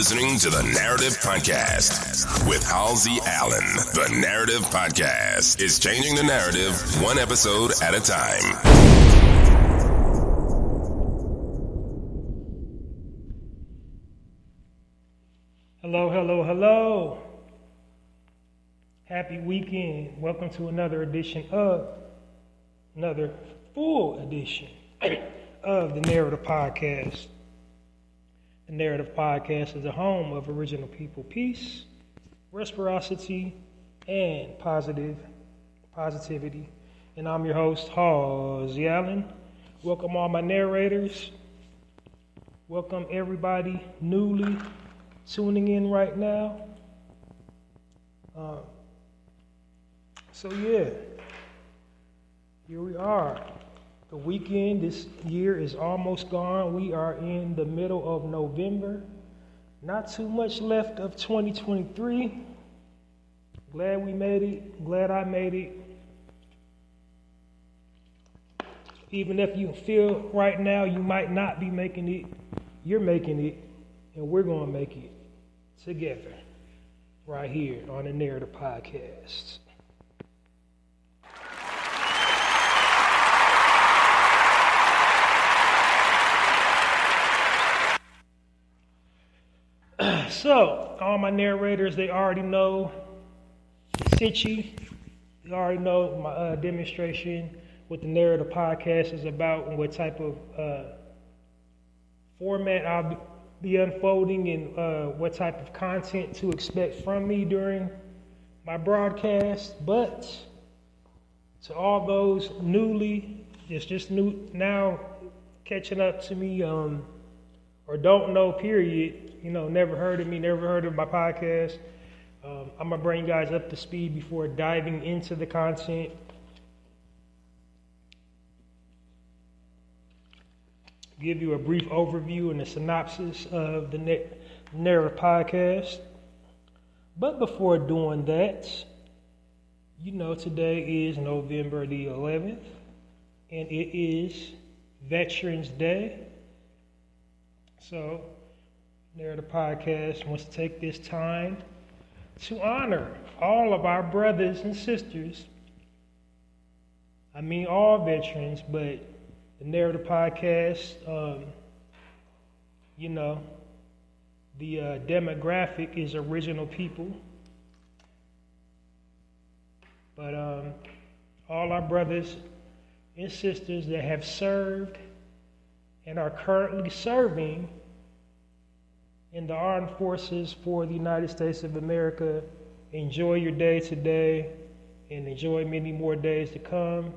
listening to the Narrative Podcast with Halsey Allen. The Narrative Podcast is changing the narrative one episode at a time. Hello, hello, hello. Happy weekend. Welcome to another full edition of the Narrative Podcast. The Narrative Podcast is the home of original people peace, reciprocity, and positivity. And I'm your host, Halsey Allen. Welcome all my narrators. Welcome everybody newly tuning in right now. Here we are. The weekend this year is almost gone. We are in the middle of November. Not too much left of 2023. Glad we made it. Glad I made it. Even if you feel right now you might not be making it, you're making it, and we're going to make it together right here on the Narrative Podcast. So, all my narrators, they already know the Sitchy. They already know my demonstration, what the Narrative Podcast is about, and what type of format I'll be unfolding, and what type of content to expect from me during my broadcast. But to all those just new now catching up to me, or don't know, period, never heard of me, never heard of my podcast, I'm going to bring you guys up to speed before diving into the content. Give you a brief overview and a synopsis of the Narrative Podcast. But before doing that, today is November the 11th, and it is Veterans Day. So, Narrative Podcast wants to take this time to honor all of our brothers and sisters. I mean, all veterans, but the Narrative Podcast, the demographic is original people. But all our brothers and sisters that have served and are currently serving in the armed forces for the United States of America, enjoy your day today and enjoy many more days to come.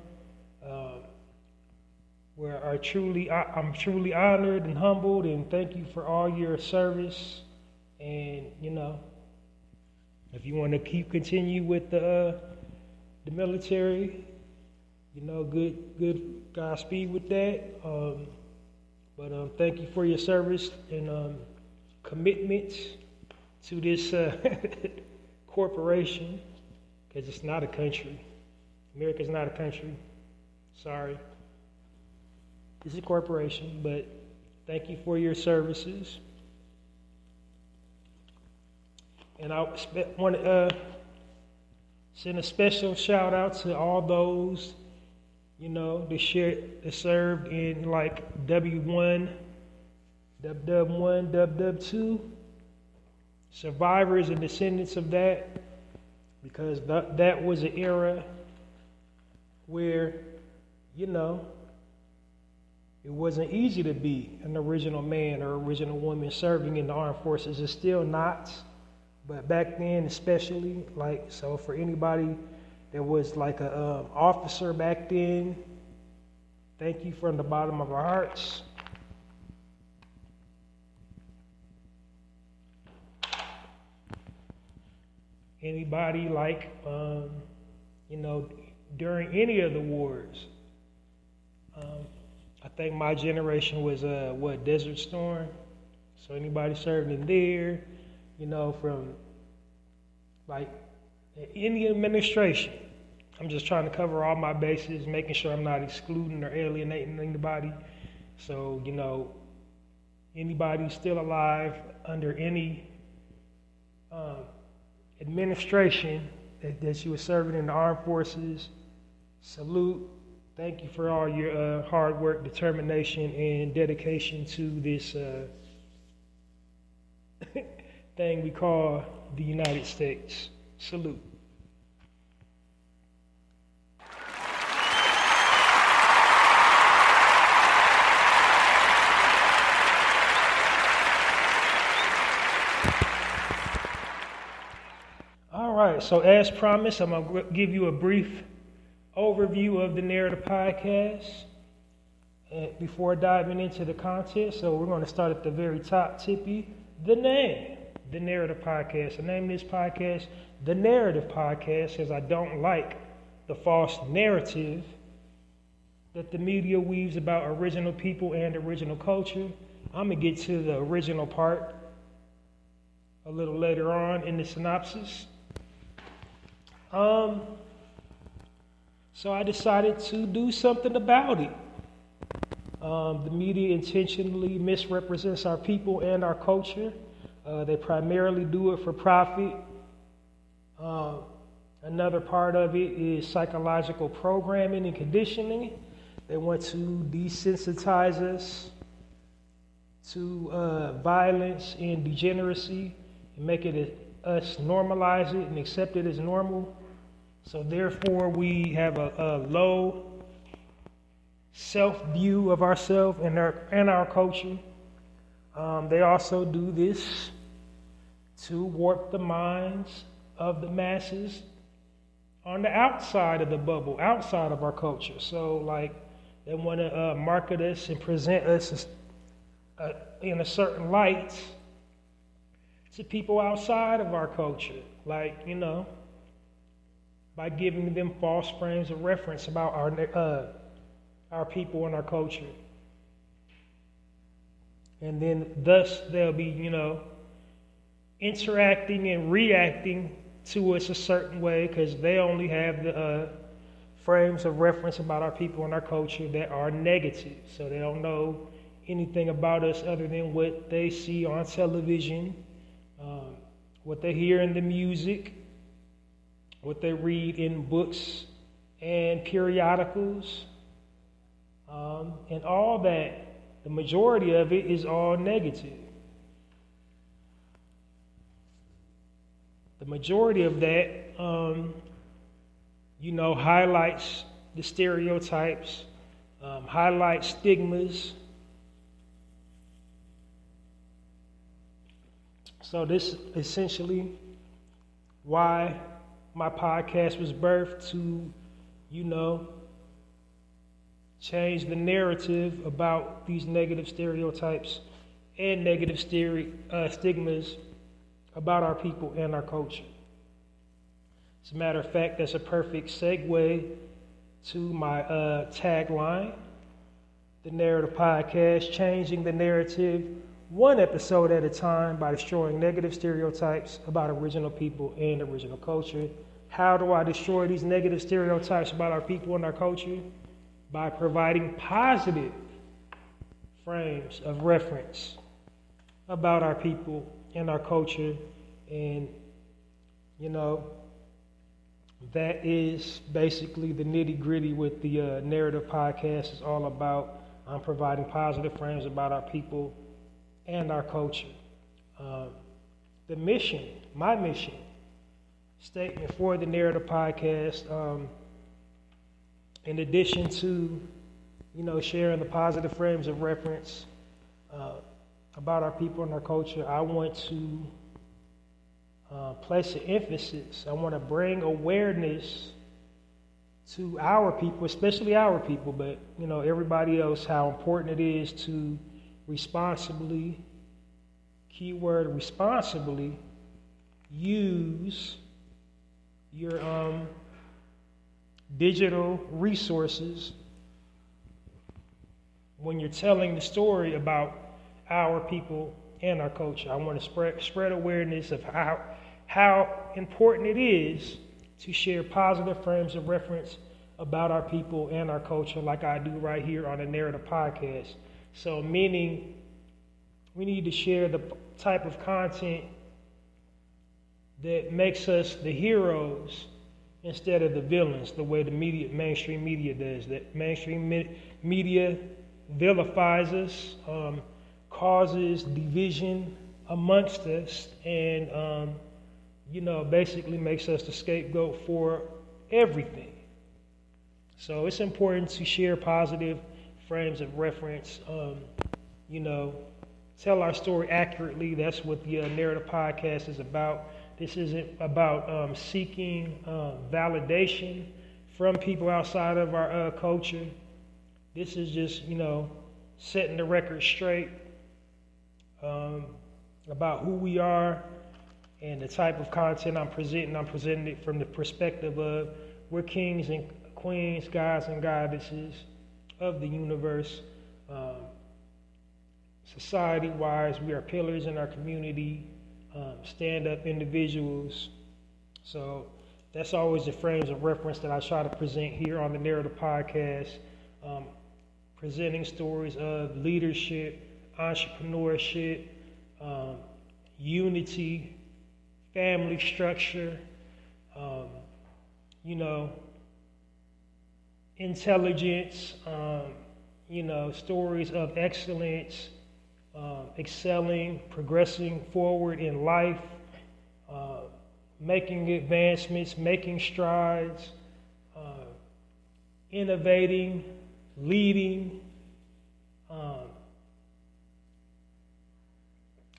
I'm truly honored and humbled, and thank you for all your service. And if you want to continue with the military, good Godspeed with that. But thank you for your service and commitment to this corporation, because it's not a country. America's not a country. Sorry. It's a corporation, but thank you for your services. And I want to send a special shout out to all those, that served in like W1, Dub1, Dub2, survivors and descendants of that, because that was an era where, it wasn't easy to be an original man or original woman serving in the armed forces. It's still not, but back then especially, so for anybody that was like a officer back then, thank you from the bottom of our hearts. Anybody during any of the wars, I think my generation was Desert Storm. So anybody served in there, from any administration. I'm just trying to cover all my bases, making sure I'm not excluding or alienating anybody. So, anybody still alive under any administration that you were serving in the armed forces, salute. Thank you for all your hard work, determination, and dedication to this thing we call the United States. Salute. All right, so as promised, I'm going to give you a brief overview of the Narrator podcast before diving into the content. So we're going to start at the very top, tippy. The name, the Narrator podcast. The name of this podcast, the Narrative Podcast, because I don't like the false narrative that the media weaves about original people and original culture. I'm going to get to the original part a little later on in the synopsis. So I decided to do something about it. The media intentionally misrepresents our people and our culture. They primarily do it for profit. Another part of it is psychological programming and conditioning. They want to desensitize us to violence and degeneracy and make us normalize it and accept it as normal. So therefore, we have a low self-view of ourselves and our culture. They also do this to warp the minds of the masses on the outside of the bubble, outside of our culture. So, like, they want to market us and present us in a certain light to people outside of our culture. Like, you know, by giving them false frames of reference about our people and our culture. And then thus they'll be, you know, interacting and reacting to us a certain way because they only have the frames of reference about our people and our culture that are negative. So they don't know anything about us other than what they see on television, what they hear in the music, what they read in books and periodicals, and all that. The majority of it is all negative. The majority of that, you know, highlights the stereotypes, highlights stigmas. So this essentially why my podcast was birthed, to, you know, change the narrative about these negative stereotypes and negative stigmas about our people and our culture. As a matter of fact, that's a perfect segue to my tagline, the Narrative Podcast, changing the narrative one episode at a time by destroying negative stereotypes about original people and original culture. How do I destroy these negative stereotypes about our people and our culture? By providing positive frames of reference about our people and our culture. And, you know, that is basically the nitty-gritty with the Narrative Podcast is all about. I'm providing positive frames about our people and our culture. The mission, my mission statement for the Narrative Podcast, in addition to, you know, sharing the positive frames of reference about our people and our culture, I want to place an emphasis. I want to bring awareness to our people, especially our people, but, you know, everybody else, how important it is to responsibly, keyword responsibly, use your digital resources when you're telling the story about our people and our culture. I want to spread awareness of how important it is to share positive frames of reference about our people and our culture, like I do right here on the Narrative Podcast. So meaning we need to share the type of content that makes us the heroes instead of the villains, the way the mainstream media does. That mainstream media vilifies us, causes division amongst us, and basically makes us the scapegoat for everything. So it's important to share positive frames of reference. Tell our story accurately. That's what the Narrator podcast is about. This isn't about seeking validation from people outside of our culture. This is just, setting the record straight about who we are and the type of content I'm presenting. I'm presenting it from the perspective of we're kings and queens, gods and goddesses of the universe. Society-wise, we are pillars in our community, stand-up individuals. So that's always the frames of reference that I try to present here on the Narrator podcast, presenting stories of leadership, entrepreneurship, unity, family structure, intelligence, stories of excellence, excelling, progressing forward in life, making advancements, making strides, innovating, leading,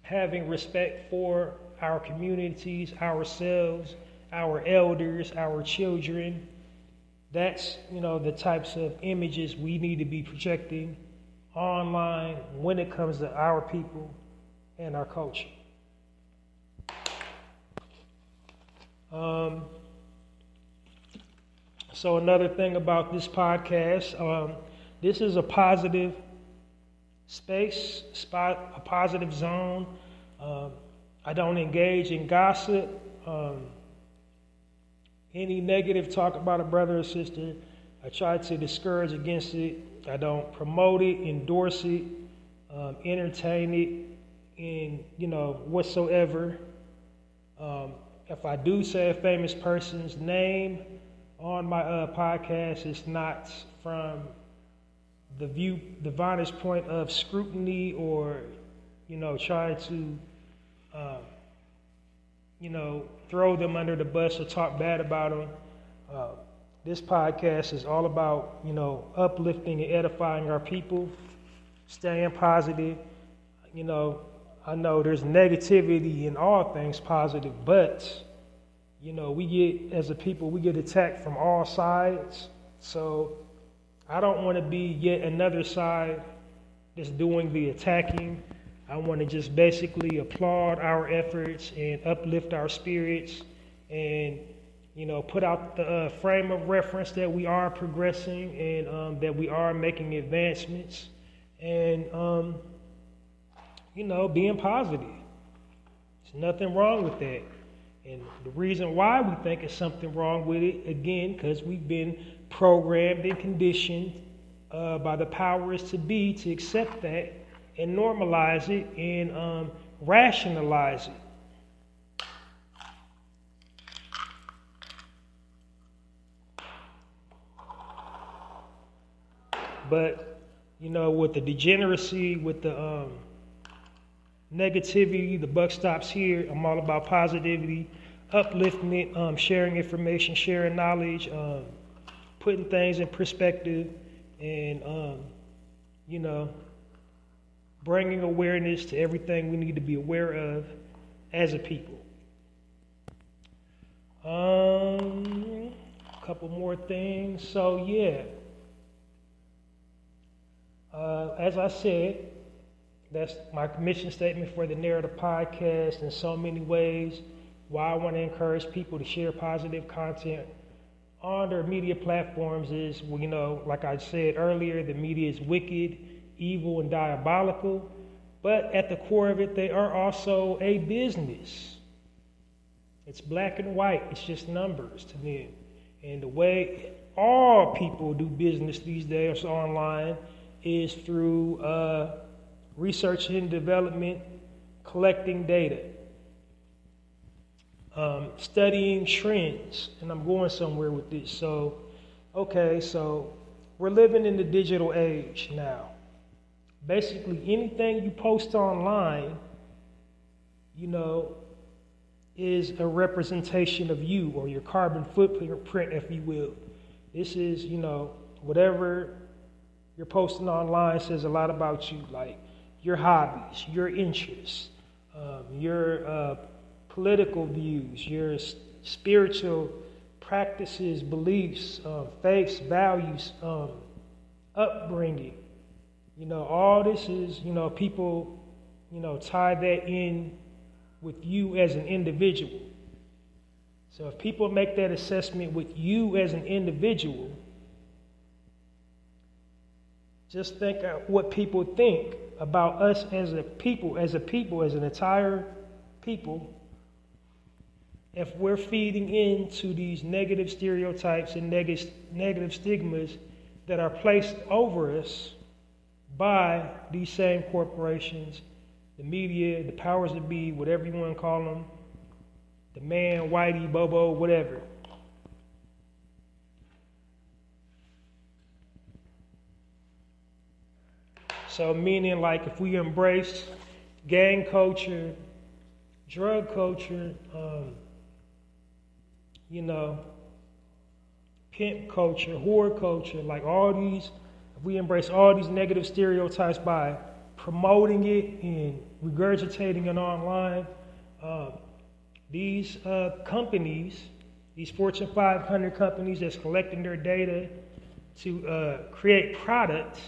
having respect for our communities, ourselves, our elders, our children. That's, the types of images we need to be projecting online when it comes to our people and our culture. So another thing about this podcast, this is a positive space, a positive zone. I don't engage in gossip, any negative talk about a brother or sister. I try to discourage against it. I don't promote it, endorse it, entertain it in, whatsoever. If I do say a famous person's name on my podcast, it's not from the vantage point of scrutiny or, trying to, throw them under the bus or talk bad about them. This podcast is all about, uplifting and edifying our people, staying positive. I know there's negativity in all things positive, but, as a people, we get attacked from all sides. So I don't want to be yet another side that's doing the attacking. I want to just basically applaud our efforts and uplift our spirits and, put out the frame of reference that we are progressing and that we are making advancements and, being positive. There's nothing wrong with that. And the reason why we think it's something wrong with it, again, because we've been programmed and conditioned by the powers to be to accept that and normalize it and rationalize it. But, with the degeneracy, with the negativity, the buck stops here. I'm all about positivity, uplifting it, sharing information, sharing knowledge, putting things in perspective, and, bringing awareness to everything we need to be aware of as a people. A couple more things. So, yeah. As I said, that's my mission statement for the Narrator podcast in so many ways. Why I want to encourage people to share positive content on their media platforms is, like I said earlier, the media is wicked, evil, and diabolical. But at the core of it, they are also a business. It's black and white. It's just numbers to them. And the way all people do business these days online is through research and development, collecting data, studying trends, and I'm going somewhere with this. So we're living in the digital age now. Basically, anything you post online, is a representation of you, or your carbon footprint, if you will. This is, whatever you're posting online says a lot about you, like your hobbies, your interests, your political views, your spiritual practices, beliefs, faiths, values, upbringing. All this is, people, tie that in with you as an individual. So if people make that assessment with you as an individual, just think of what people think about us as a people, as an entire people. If we're feeding into these negative stereotypes and negative stigmas that are placed over us by these same corporations, the media, the powers that be, whatever you want to call them, the man, whitey, bobo, whatever. So meaning, like, if we embrace gang culture, drug culture, pimp culture, whore culture, like all these, if we embrace all these negative stereotypes by promoting it and regurgitating it online, these companies, these Fortune 500 companies that's collecting their data to create products,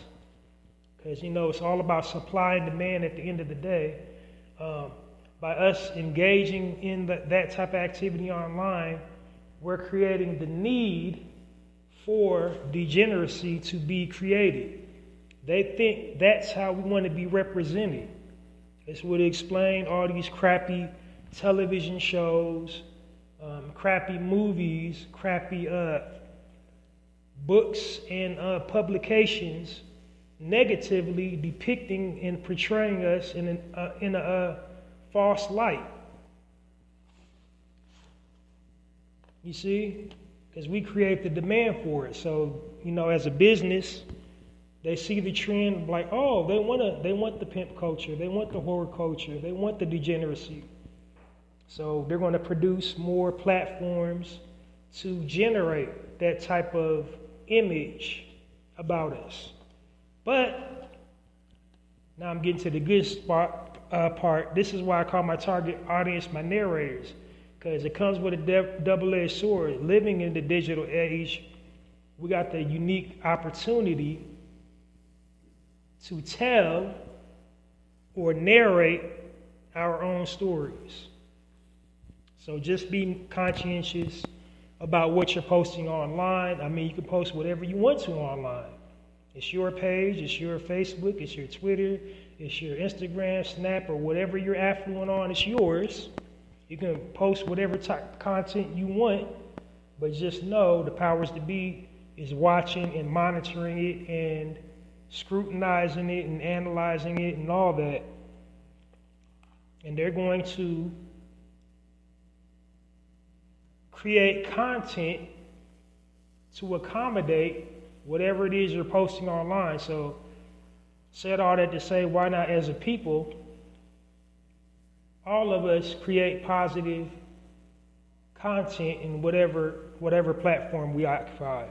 because it's all about supply and demand at the end of the day. By us engaging in that type of activity online, we're creating the need for degeneracy to be created. They think that's how we want to be represented. This would explain all these crappy television shows, crappy movies, crappy books and publications negatively depicting and portraying us in a false light. You see? Because we create the demand for it. So, as a business, they see the trend like, oh, they want the pimp culture, they want the whore culture, they want the degeneracy. So they're going to produce more platforms to generate that type of image about us. But now I'm getting to the good part. This is why I call my target audience my narrators, because it comes with a double-edged sword. Living in the digital age, we got the unique opportunity to tell or narrate our own stories. So just be conscientious about what you're posting online. I mean, you can post whatever you want to online. It's your page, it's your Facebook, it's your Twitter, it's your Instagram, Snap, or whatever you're affluent on, it's yours. You can post whatever type of content you want, but just know the powers that be is watching and monitoring it and scrutinizing it and analyzing it and all that. And they're going to create content to accommodate whatever it is you're posting online. So, said all that to say, why not as a people, all of us create positive content in whatever platform we occupy.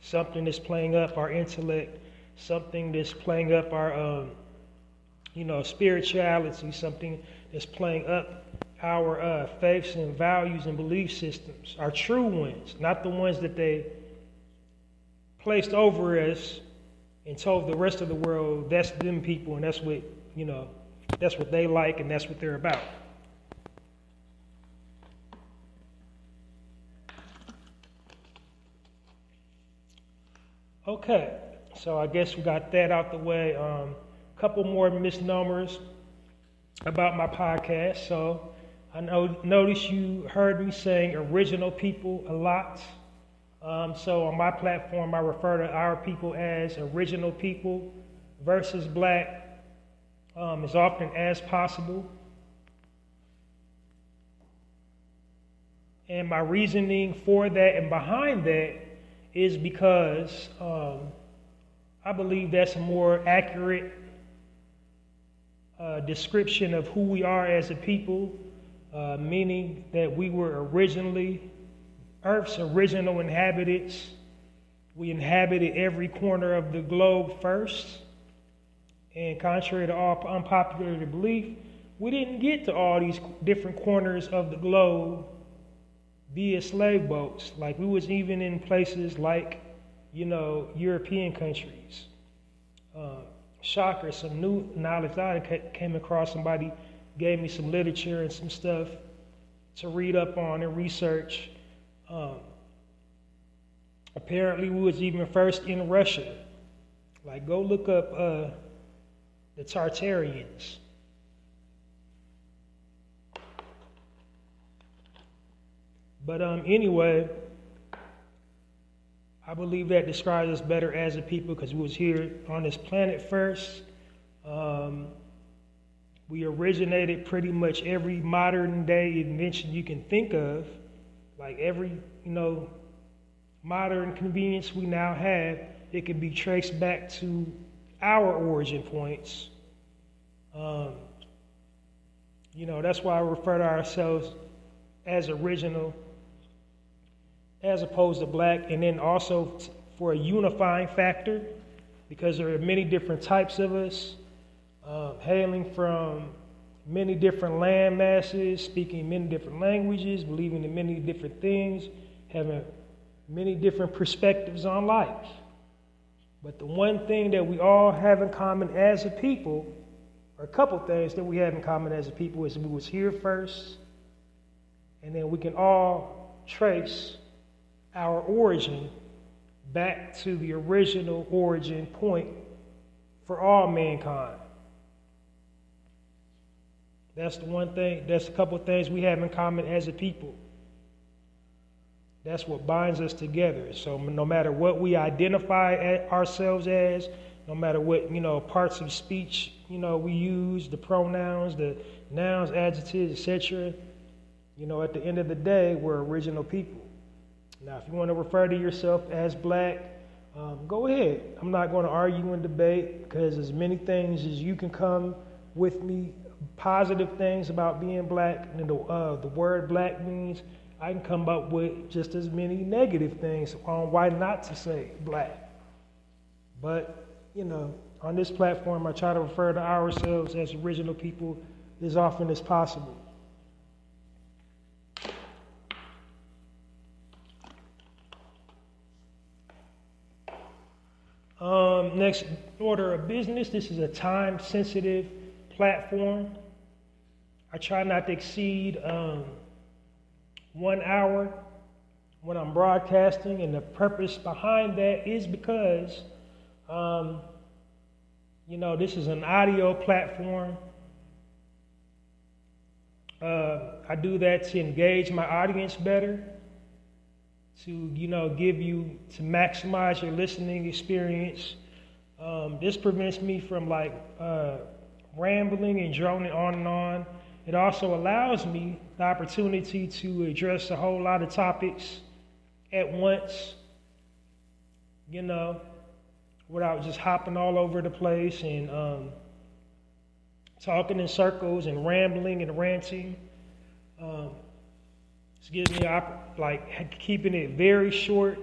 Something that's playing up our intellect, something that's playing up our, spirituality, something that's playing up our faiths and values and belief systems, our true ones, not the ones that they placed over us and told the rest of the world that's them people and that's what, that's what they like and that's what they're about. Okay, so I guess we got that out the way. A couple more misnomers about my podcast. So I noticed you heard me saying original people a lot. So on my platform, I refer to our people as original people versus black as often as possible. And my reasoning for that and behind that is because I believe that's a more accurate description of who we are as a people, meaning that we were originally Earth's original inhabitants. We inhabited every corner of the globe first. And contrary to all unpopular belief, we didn't get to all these different corners of the globe via slave boats. Like, we was even in places like, European countries. Shocker, some new knowledge that I came across. Somebody gave me some literature and some stuff to read up on and research. Apparently, we was even first in Russia. Like, go look up the Tartarians. But anyway, I believe that describes us better as a people because we was here on this planet first. We originated pretty much every modern day invention you can think of. Like every, modern convenience we now have, it can be traced back to our origin points. That's why I refer to ourselves as original as opposed to black, and then also for a unifying factor, because there are many different types of us, hailing from many different land masses, speaking many different languages, believing in many different things, having many different perspectives on life. But the one thing that we all have in common as a people, or a couple things that we have in common as a people, is we was here first, and then we can all trace our origin back to the original origin point for all mankind. That's the one thing, that's a couple of things we have in common as a people. That's what binds us together. So no matter what we identify ourselves as, no matter what, parts of speech, we use, the pronouns, the nouns, adjectives, etc., at the end of the day, we're original people. Now, if you want to refer to yourself as black, go ahead. I'm not going to argue and debate, because as many things as you can come with me, positive things about being black, and the word black means, I can come up with just as many negative things on why not to say black. But, on this platform, I try to refer to ourselves as original people as often as possible. Next order of business, this is a time-sensitive platform. I try not to exceed 1 hour when I'm broadcasting, and the purpose behind that is because, this is an audio platform. I do that to engage my audience better, to, to maximize your listening experience. This prevents me from rambling and droning on and on. It also allows me the opportunity to address a whole lot of topics at once, without just hopping all over the place and talking in circles and rambling and ranting. This gives me keeping it very short,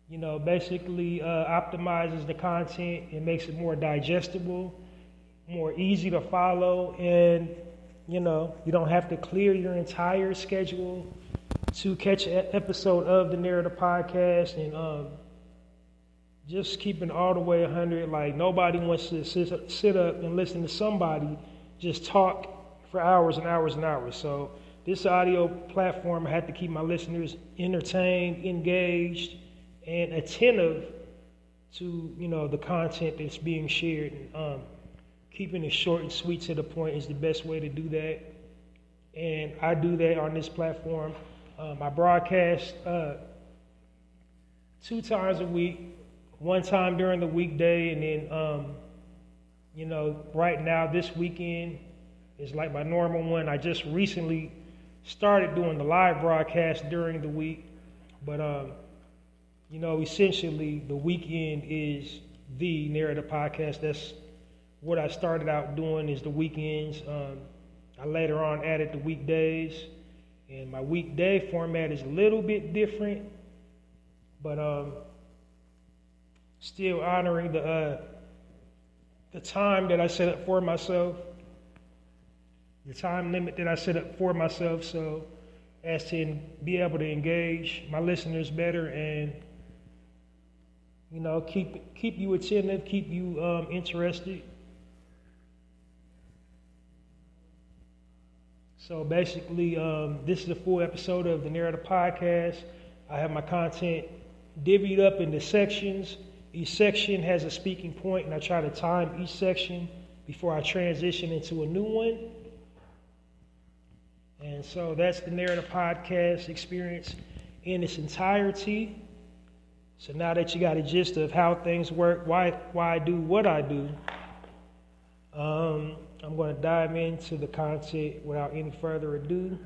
basically optimizes the content and makes it more digestible, more easy to follow, and you don't have to clear your entire schedule to catch an episode of the Narrator podcast, and just keeping all the way 100. Like, nobody wants to sit up and listen to somebody just talk for hours and hours and hours. So this audio platform, I had to keep my listeners entertained, engaged, and attentive to the content that's being shared. And keeping it short and sweet to the point is the best way to do that. And I do that on this platform. I broadcast 2 times a week, one time during the weekday, and then right now, this weekend is like my normal one. I just recently started doing the live broadcast during the week, but essentially the weekend is the Narrative podcast. That's what I started out doing, is the weekends. I later on added the weekdays, and my weekday format is a little bit different, but still honoring the time that I set up for myself, the time limit that I set up for myself, so as to be able to engage my listeners better and keep you attentive, keep you interested. So basically, this is a full episode of the Narrator podcast. I have my content divvied up into sections. Each section has a speaking point, and I try to time each section before I transition into a new one. And so that's the Narrator podcast experience in its entirety. So now that you got a gist of how things work, why I do what I do, I'm going to dive into the content without any further ado.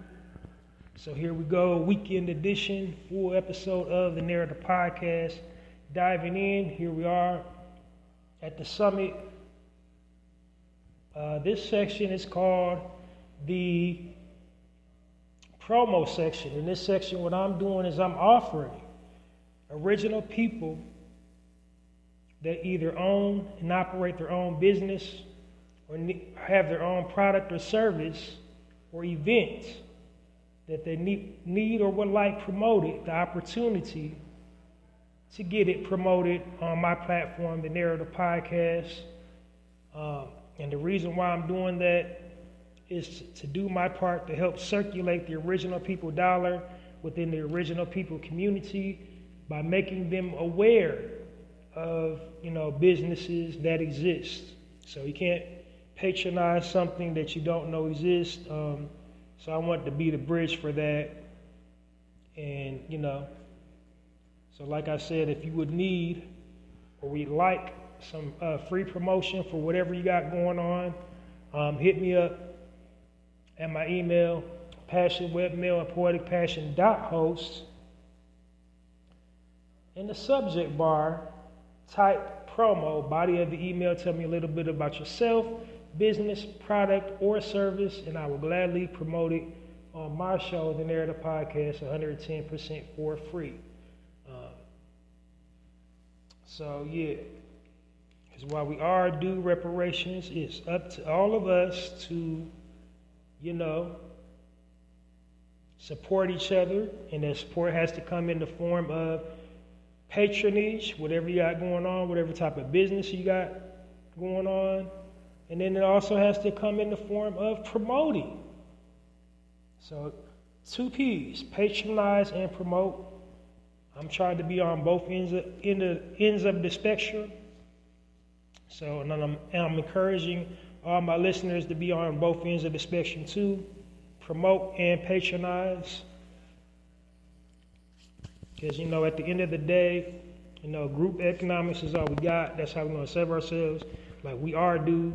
So here we go, weekend edition, full episode of the Narrator podcast. Diving in, here we are at the summit. This section is called the promo section. In this section, what I'm doing is I'm offering original people that either own and operate their own business or have their own product or service or event that they need or would like promoted, the opportunity to get it promoted on my platform, the Narrator podcast. And the reason why I'm doing that is to do my part to help circulate the original people dollar within the original people community by making them aware of, businesses that exist. So you can't patronize something that you don't know exists. So I want to be the bridge for that. And, so like I said, if you would need or we'd like some free promotion for whatever you got going on, hit me up at my email, passionwebmail@poeticpassion.host. In the subject bar, type promo, body of the email, tell me a little bit about yourself, business, product, or service, and I will gladly promote it on my show, the Narrator Podcast, 110% for free. So yeah, because while we are due reparations, it's up to all of us to, support each other, and that support has to come in the form of patronage, whatever you got going on, whatever type of business you got going on. And then it also has to come in the form of promoting. So 2 P's, patronize and promote. I'm trying to be on both ends of the spectrum. So and I'm encouraging all my listeners to be on both ends of the spectrum too. Promote and patronize. Because, at the end of the day, group economics is all we got. That's how we're going to save ourselves. Like, we are due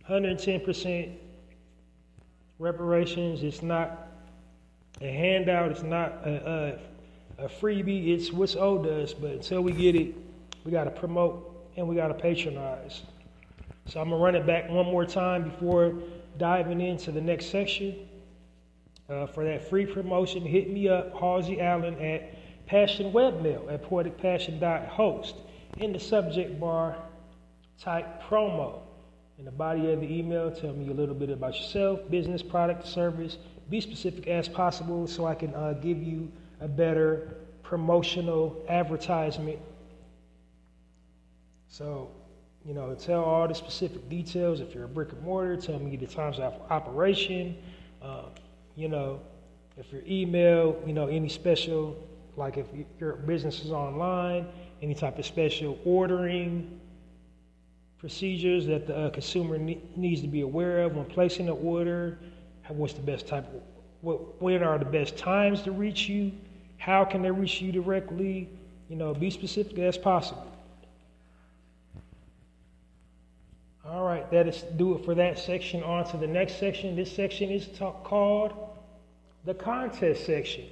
110% reparations. It's not a handout. It's not a freebie. It's what's owed us. But until we get it, we got to promote and we got to patronize. So I'm going to run it back one more time before diving into the next section. For that free promotion, hit me up, Halsey Allen, at passionwebmail@poeticpassion.host. In the subject bar, type promo. In the body of the email, tell me a little bit about yourself, business, product, service. Be specific as possible so I can give you a better promotional advertisement. So, tell all the specific details. If you're a brick and mortar, tell me the times of operation. If your email, any special, like if your business is online, any type of special ordering procedures that the consumer needs to be aware of when placing an order. What's the best when are the best times to reach you? How can they reach you directly? Be specific as possible. that is do it for that section. On to the next section. This section is called the contest section.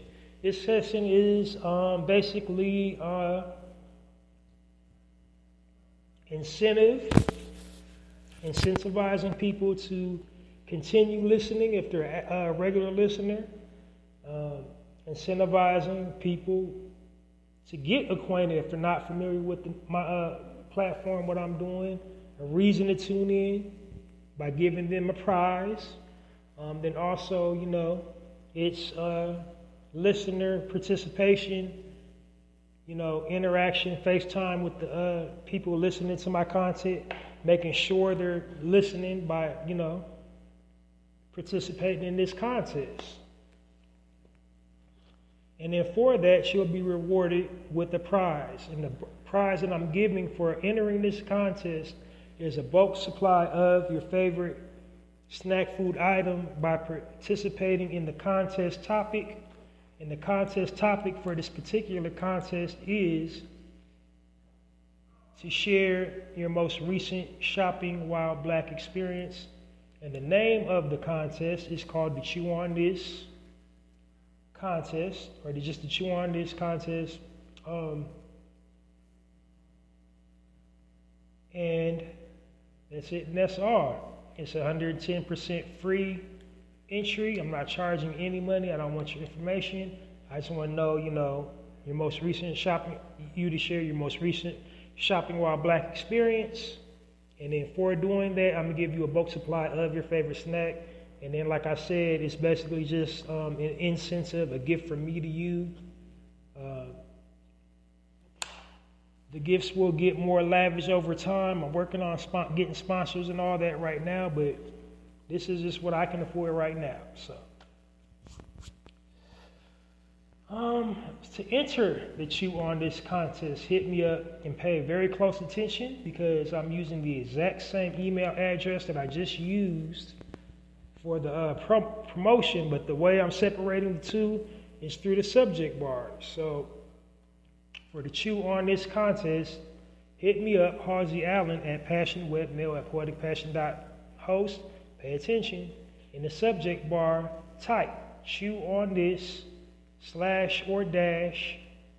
This section is basically incentivizing people to continue listening if they're a regular listener, incentivizing people to get acquainted if they're not familiar with my platform, what I'm doing, a reason to tune in by giving them a prize. Then also, it's listener participation, interaction, FaceTime with the people listening to my content, making sure they're listening by, participating in this contest. And then for that, you'll be rewarded with a prize. And the prize that I'm giving for entering this contest is a bulk supply of your favorite snack food item by participating in the contest topic. And the contest topic for this particular contest is to share your most recent shopping while black experience. And the name of the contest is called the Chew On This contest, or just the Chew On This contest. And that's it, and that's all. It's 110% free entry. I'm not charging any money. I don't want your information. I just want to know, your most recent shopping, you to share your most recent shopping while black experience. And then for doing that, I'm going to give you a bulk supply of your favorite snack. And then, like I said, it's basically just an incentive, a gift from me to you. The gifts will get more lavish over time. I'm working on getting sponsors and all that right now, but this is just what I can afford right now. So, to enter the Chew On This contest, hit me up and pay very close attention because I'm using the exact same email address that I just used for the promotion, but the way I'm separating the two is through the subject bar. So for the Chew On This contest, hit me up, Halsey Allen at passionwebmail@poeticpassion.host. Pay attention. In the subject bar, type Chew On This /or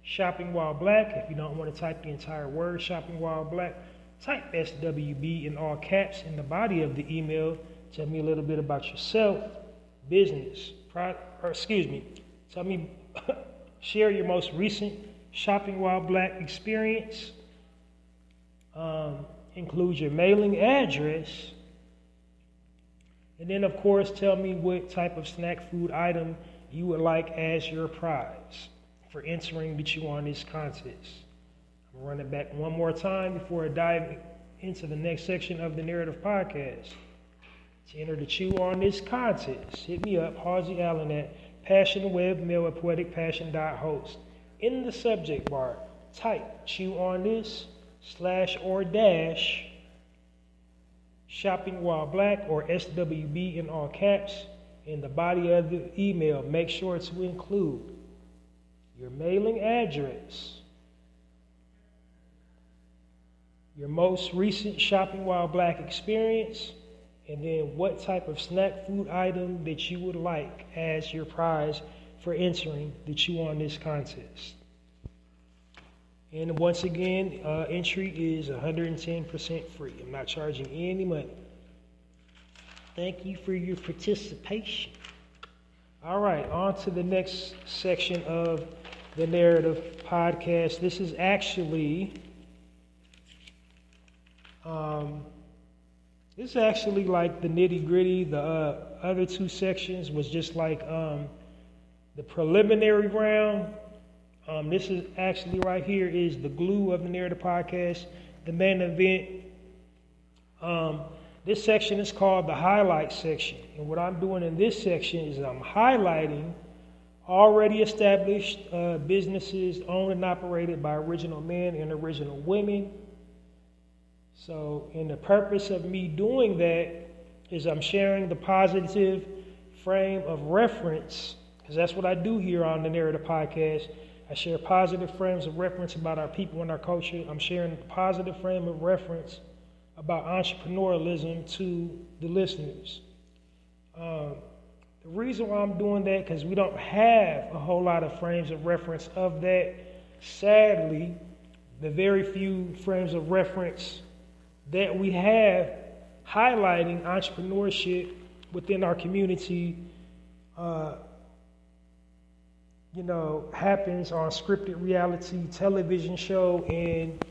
shopping while black. If you don't want to type the entire word shopping while black, type SWB in all caps in the body of the email. Tell me a little bit about yourself, business, tell me, share your most recent shopping while black experience. Include your mailing address. And then, of course, tell me what type of snack food item you would like as your prize for entering the Chew On This contest. I'm going to run it back one more time before I dive into the next section of the Narrative Podcast. To enter the Chew On This contest, hit me up, Halsey Allen at passionwebmail@poeticpassion.host. In the subject bar, type Chew On This /or shopping while black or SWB in all caps. In the body of the email, make sure to include your mailing address, your most recent shopping while black experience, and then what type of snack food item that you would like as your prize for entering the Chew On This contest. And once again, entry is 110% free. I'm not charging any money. Thank you for your participation. All right, on to the next section of the Narrative Podcast. This is actually, like the nitty gritty. The other two sections was just like the preliminary round. This is actually right here is the glue of the Narrative Podcast, the main event. This section is called the highlight section. And what I'm doing in this section is I'm highlighting already established businesses owned and operated by original men and original women. So, and the purpose of me doing that is I'm sharing the positive frame of reference, because that's what I do here on the Narrative Podcast. I share positive frames of reference about our people and our culture. I'm sharing the positive frame of reference about entrepreneurialism to the listeners. The reason why I'm doing that, because we don't have a whole lot of frames of reference of that. Sadly, the very few frames of reference that we have highlighting entrepreneurship within our community, happens on scripted reality television show and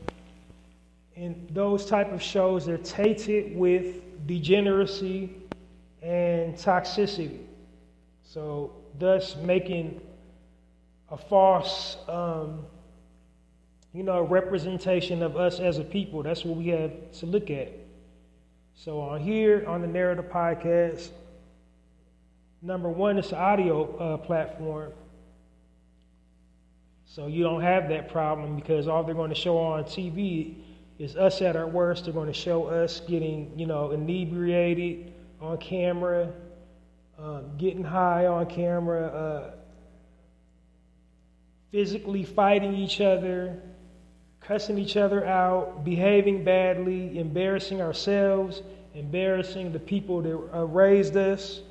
those type of shows. They're tainted with degeneracy and toxicity. So thus making a false, representation of us as a people. That's what we have to look at. So on here, on the Narrator podcast, number one, it's an audio platform. So you don't have that problem because all they're going to show on TV is us at our worst. They're going to show us getting, inebriated on camera, getting high on camera, physically fighting each other, cussing each other out, behaving badly, embarrassing ourselves, embarrassing the people that raised us.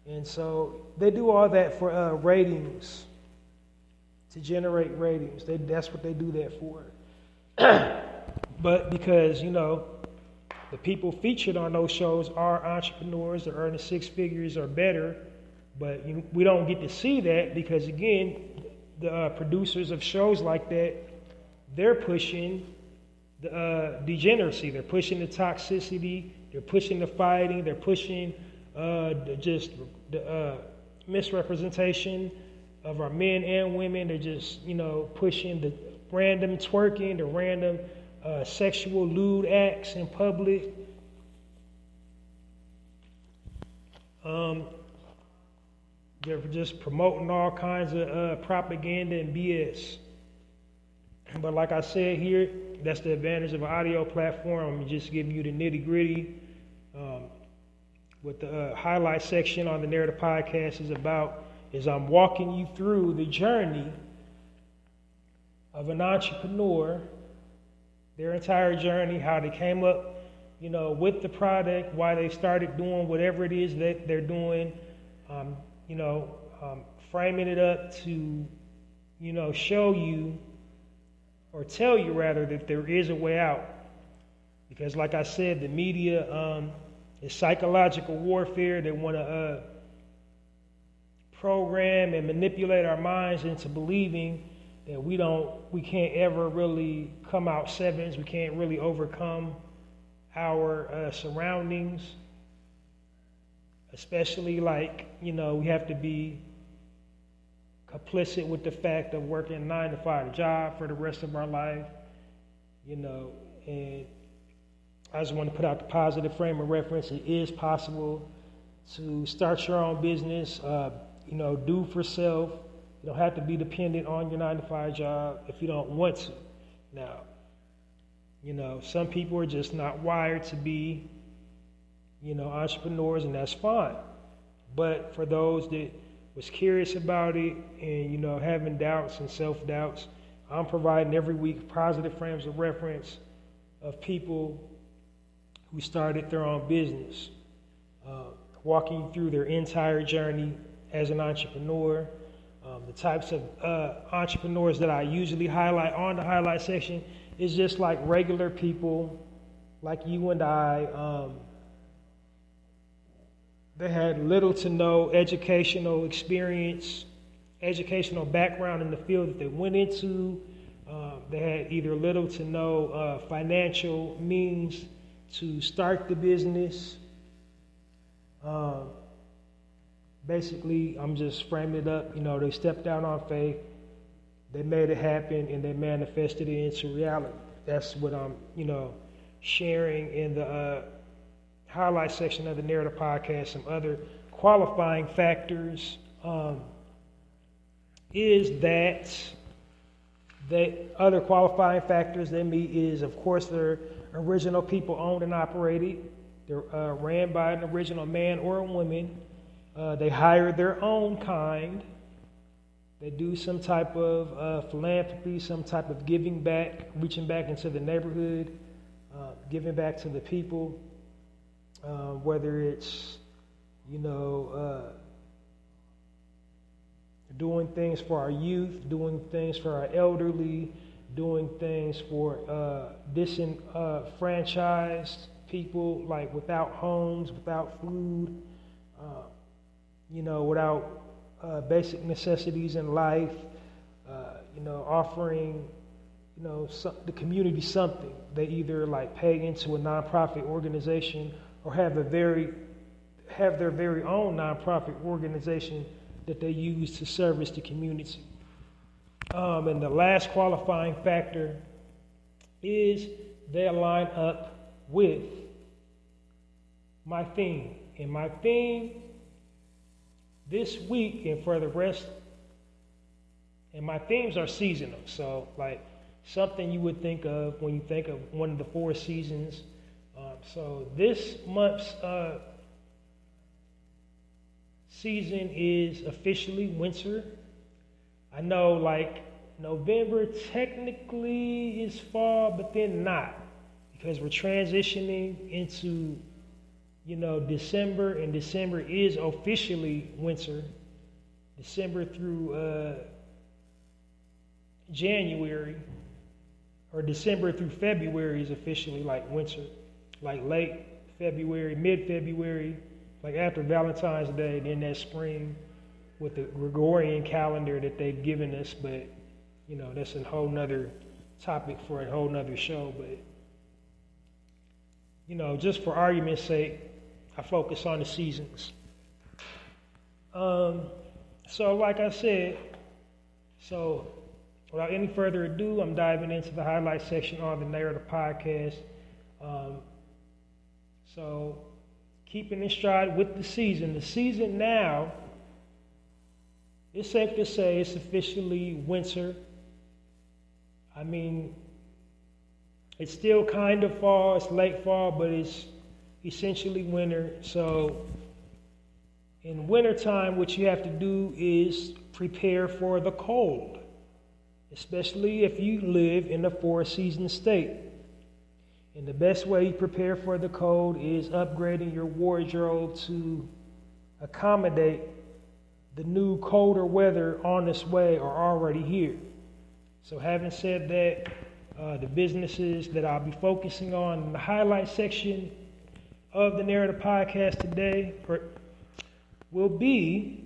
And so they do all that for ratings, to generate ratings. That's what they do that for. But because, the people featured on those shows are entrepreneurs, they're earning six figures or better, but we don't get to see that because, again, the producers of shows like that, they're pushing the degeneracy, they're pushing the toxicity, they're pushing the fighting, they're pushing the misrepresentation of our men and women. They're just, pushing the random twerking, the random sexual lewd acts in public. They're just promoting all kinds of propaganda and BS. But like I said here, that's the advantage of an audio platform. I'm just giving you the nitty gritty. What the highlight section on the Narrator podcast is I'm walking you through the journey of an entrepreneur, their entire journey, how they came up, with the product, why they started doing whatever it is that they're doing, framing it up to, show you, or tell you rather, that there is a way out. Because like I said, the media is psychological warfare. They want to program and manipulate our minds into believing that we can't ever really come out sevens. We can't really overcome our surroundings, especially we have to be complicit with the fact of working a 9-to-5 job for the rest of our life, and I just want to put out the positive frame of reference. It is possible to start your own business, do for self. You don't have to be dependent on your 9-to-5 job if you don't want to. Now, some people are just not wired to be, entrepreneurs, and that's fine. But for those that was curious about it and, having doubts and self-doubts, I'm providing every week positive frames of reference of people who started their own business, walking you through their entire journey as an entrepreneur. The types of entrepreneurs that I usually highlight on the highlight section is just like regular people like you and I. They had little to no educational experience, educational background in the field that they went into. They had either little to no financial means to start the business. Basically, I'm just framing it up. They stepped out on faith, they made it happen, and they manifested it into reality. That's what I'm, sharing in the highlight section of the Narrator podcast. Some other qualifying factors is that other qualifying factors they meet is, of course, they're original people owned and operated. They're ran by an original man or a woman. They hire their own kind. They do some type of philanthropy, some type of giving back, reaching back into the neighborhood. giving back to the people, whether it's, doing things for our youth, doing things for our elderly, doing things for disenfranchised people, like without homes, without food, without basic necessities in life, offering, the community something. They either like pay into a nonprofit organization or have their very own nonprofit organization that they use to service the community. And the last qualifying factor is they align up with my theme. And my theme this week and for the rest, and my themes are seasonal. So like something you would think of when you think of one of the 4 seasons. So this month's season is officially winter. I know like November technically is fall, but then not, because we're transitioning into, December, and December is officially winter. December through January, or December through February is officially like winter, like late February, mid-February, like after Valentine's Day, then that spring with the Gregorian calendar that they've given us. But, that's a whole nother topic for a whole nother show. But, just for argument's sake, I focus on the seasons. So like I said, without any further ado, I'm diving into the highlight section on the Narrator podcast. So keeping in stride with the season. The season now, it's safe to say it's officially winter. I mean, it's still kind of fall, it's late fall, but it's essentially winter. So in wintertime, what you have to do is prepare for the cold, especially if you live in a 4-season state. And the best way you prepare for the cold is upgrading your wardrobe to accommodate the new colder weather on its way or already here. So having said that, the businesses that I'll be focusing on in the highlight section of the Narrator podcast today will be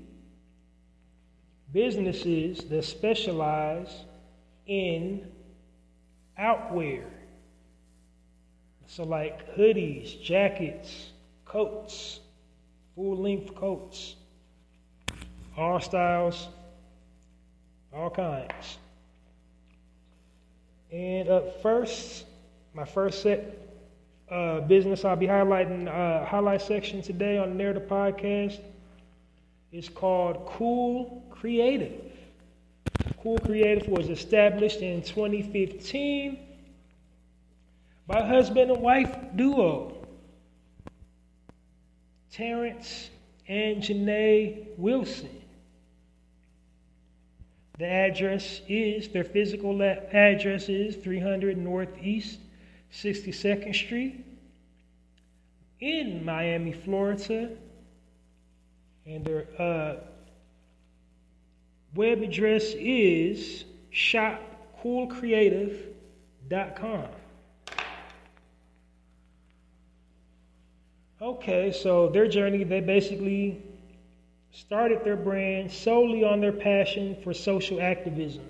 businesses that specialize in outwear. So like hoodies, jackets, coats, full-length coats, all styles, all kinds. And up first, my first business I'll be highlighting highlight section today on the Narrative Podcast is called Cool Creative. Cool Creative was established in 2015 by husband and wife duo, Terrence and Janae Wilson. Their physical address is 300 Northeast 62nd Street in Miami, Florida. And their web address is shopcoolcreative.com. Okay, so their journey, they basically started their brand solely on their passion for social activism.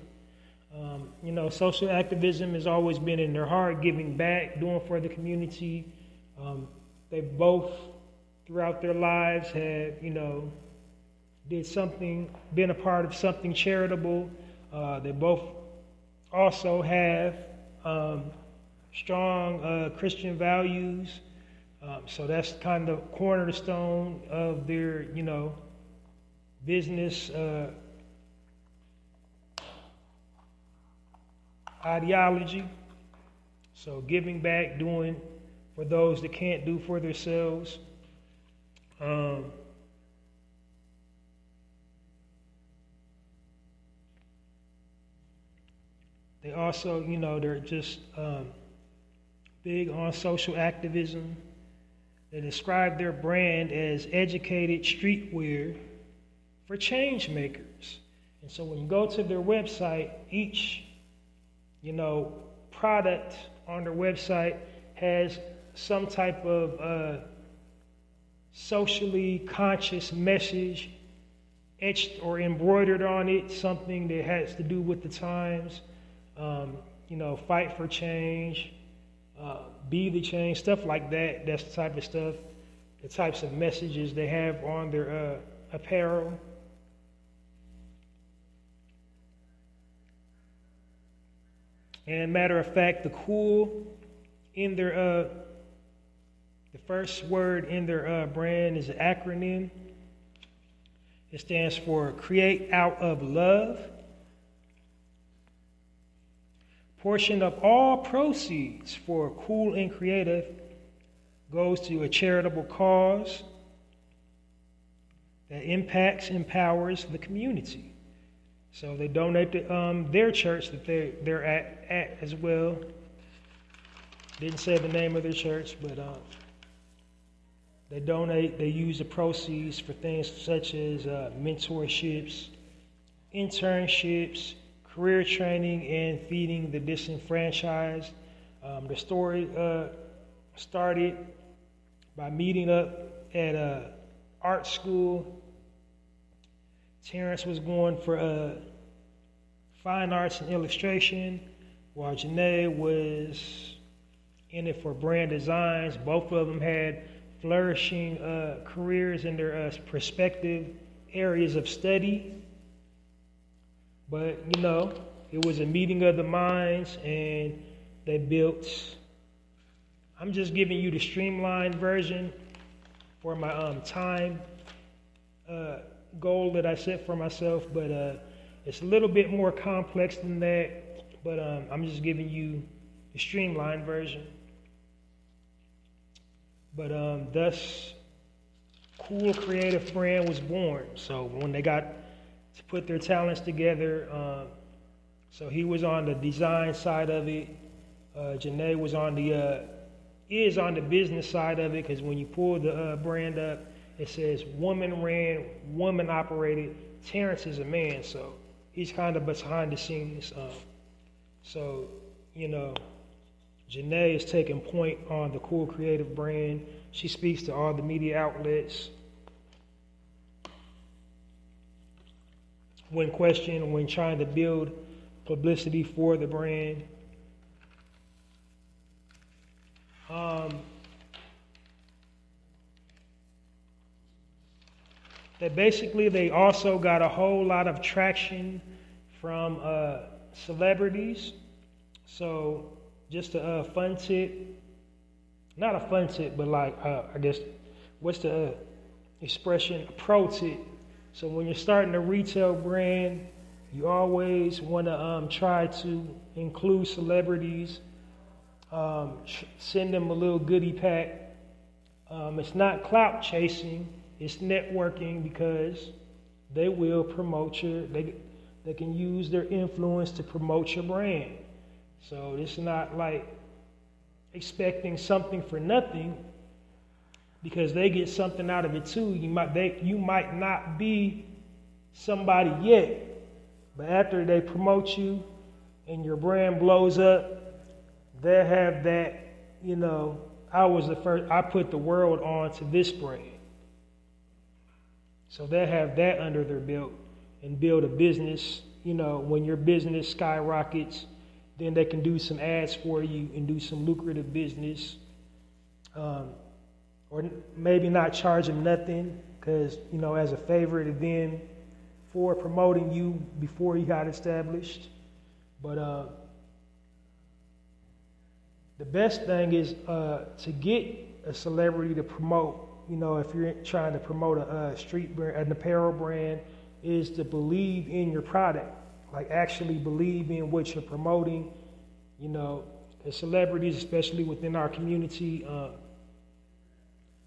Social activism has always been in their heart, giving back, doing for the community. They both, throughout their lives, have, did something, been a part of something charitable. They both also have strong Christian values. So that's kind of cornerstone of their, business ideology. So giving back, doing for those that can't do for themselves. They also, they're just big on social activism. They describe their brand as educated streetwear for change makers. And so when you go to their website, each, product on their website has some type of socially conscious message etched or embroidered on it, something that has to do with the times, fight for change, be the change, stuff like that. That's the type of stuff, the types of messages they have on their apparel. And matter of fact, the cool in their, the first word in their brand is an acronym. It stands for Create Out of Love. Portion of all proceeds for Cool and Creative goes to a charitable cause that empowers the community. So they donate to their church that they're at as well. Didn't say the name of their church, but they donate. They use the proceeds for things such as mentorships, internships, career training, and feeding the disenfranchised. The story started by meeting up at art school. Terrence was going for fine arts and illustration, while Janae was in it for brand designs. Both of them had flourishing careers in their prospective areas of study. But, it was a meeting of the minds, and they built. I'm just giving you the streamlined version for my time goal that I set for myself, but it's a little bit more complex than that, but I'm just giving you the streamlined version. But thus, Cool Creative Brand was born. So when they got to put their talents together, so he was on the design side of it, Janae was on the business side of it, because when you pull the brand up, it says woman ran, woman operated. Terrence is a man, so he's kind of behind the scenes. So, Janae is taking point on the Cool Creative Brand. She speaks to all the media outlets. When questioned, when trying to build publicity for the brand. They also got a whole lot of traction from celebrities. So just a fun tip, not a fun tip, but I guess, what's the expression? A pro tip. So when you're starting a retail brand, you always want to try to include celebrities, send them a little goodie pack. It's not clout chasing. It's networking, because they will promote they can use their influence to promote your brand. So it's not like expecting something for nothing, because they get something out of it too. You might not be somebody yet, but after they promote you and your brand blows up, they'll have that, I put the world on to this brand. So they'll have that under their belt and build a business. When your business skyrockets, then they can do some ads for you and do some lucrative business. Or maybe not charge them nothing, because, as a favor to them for promoting you before you got established. But the best thing is to get a celebrity to promote. If you're trying to promote a street brand, an apparel brand, is to believe in your product, like actually believe in what you're promoting. As celebrities, especially within our community,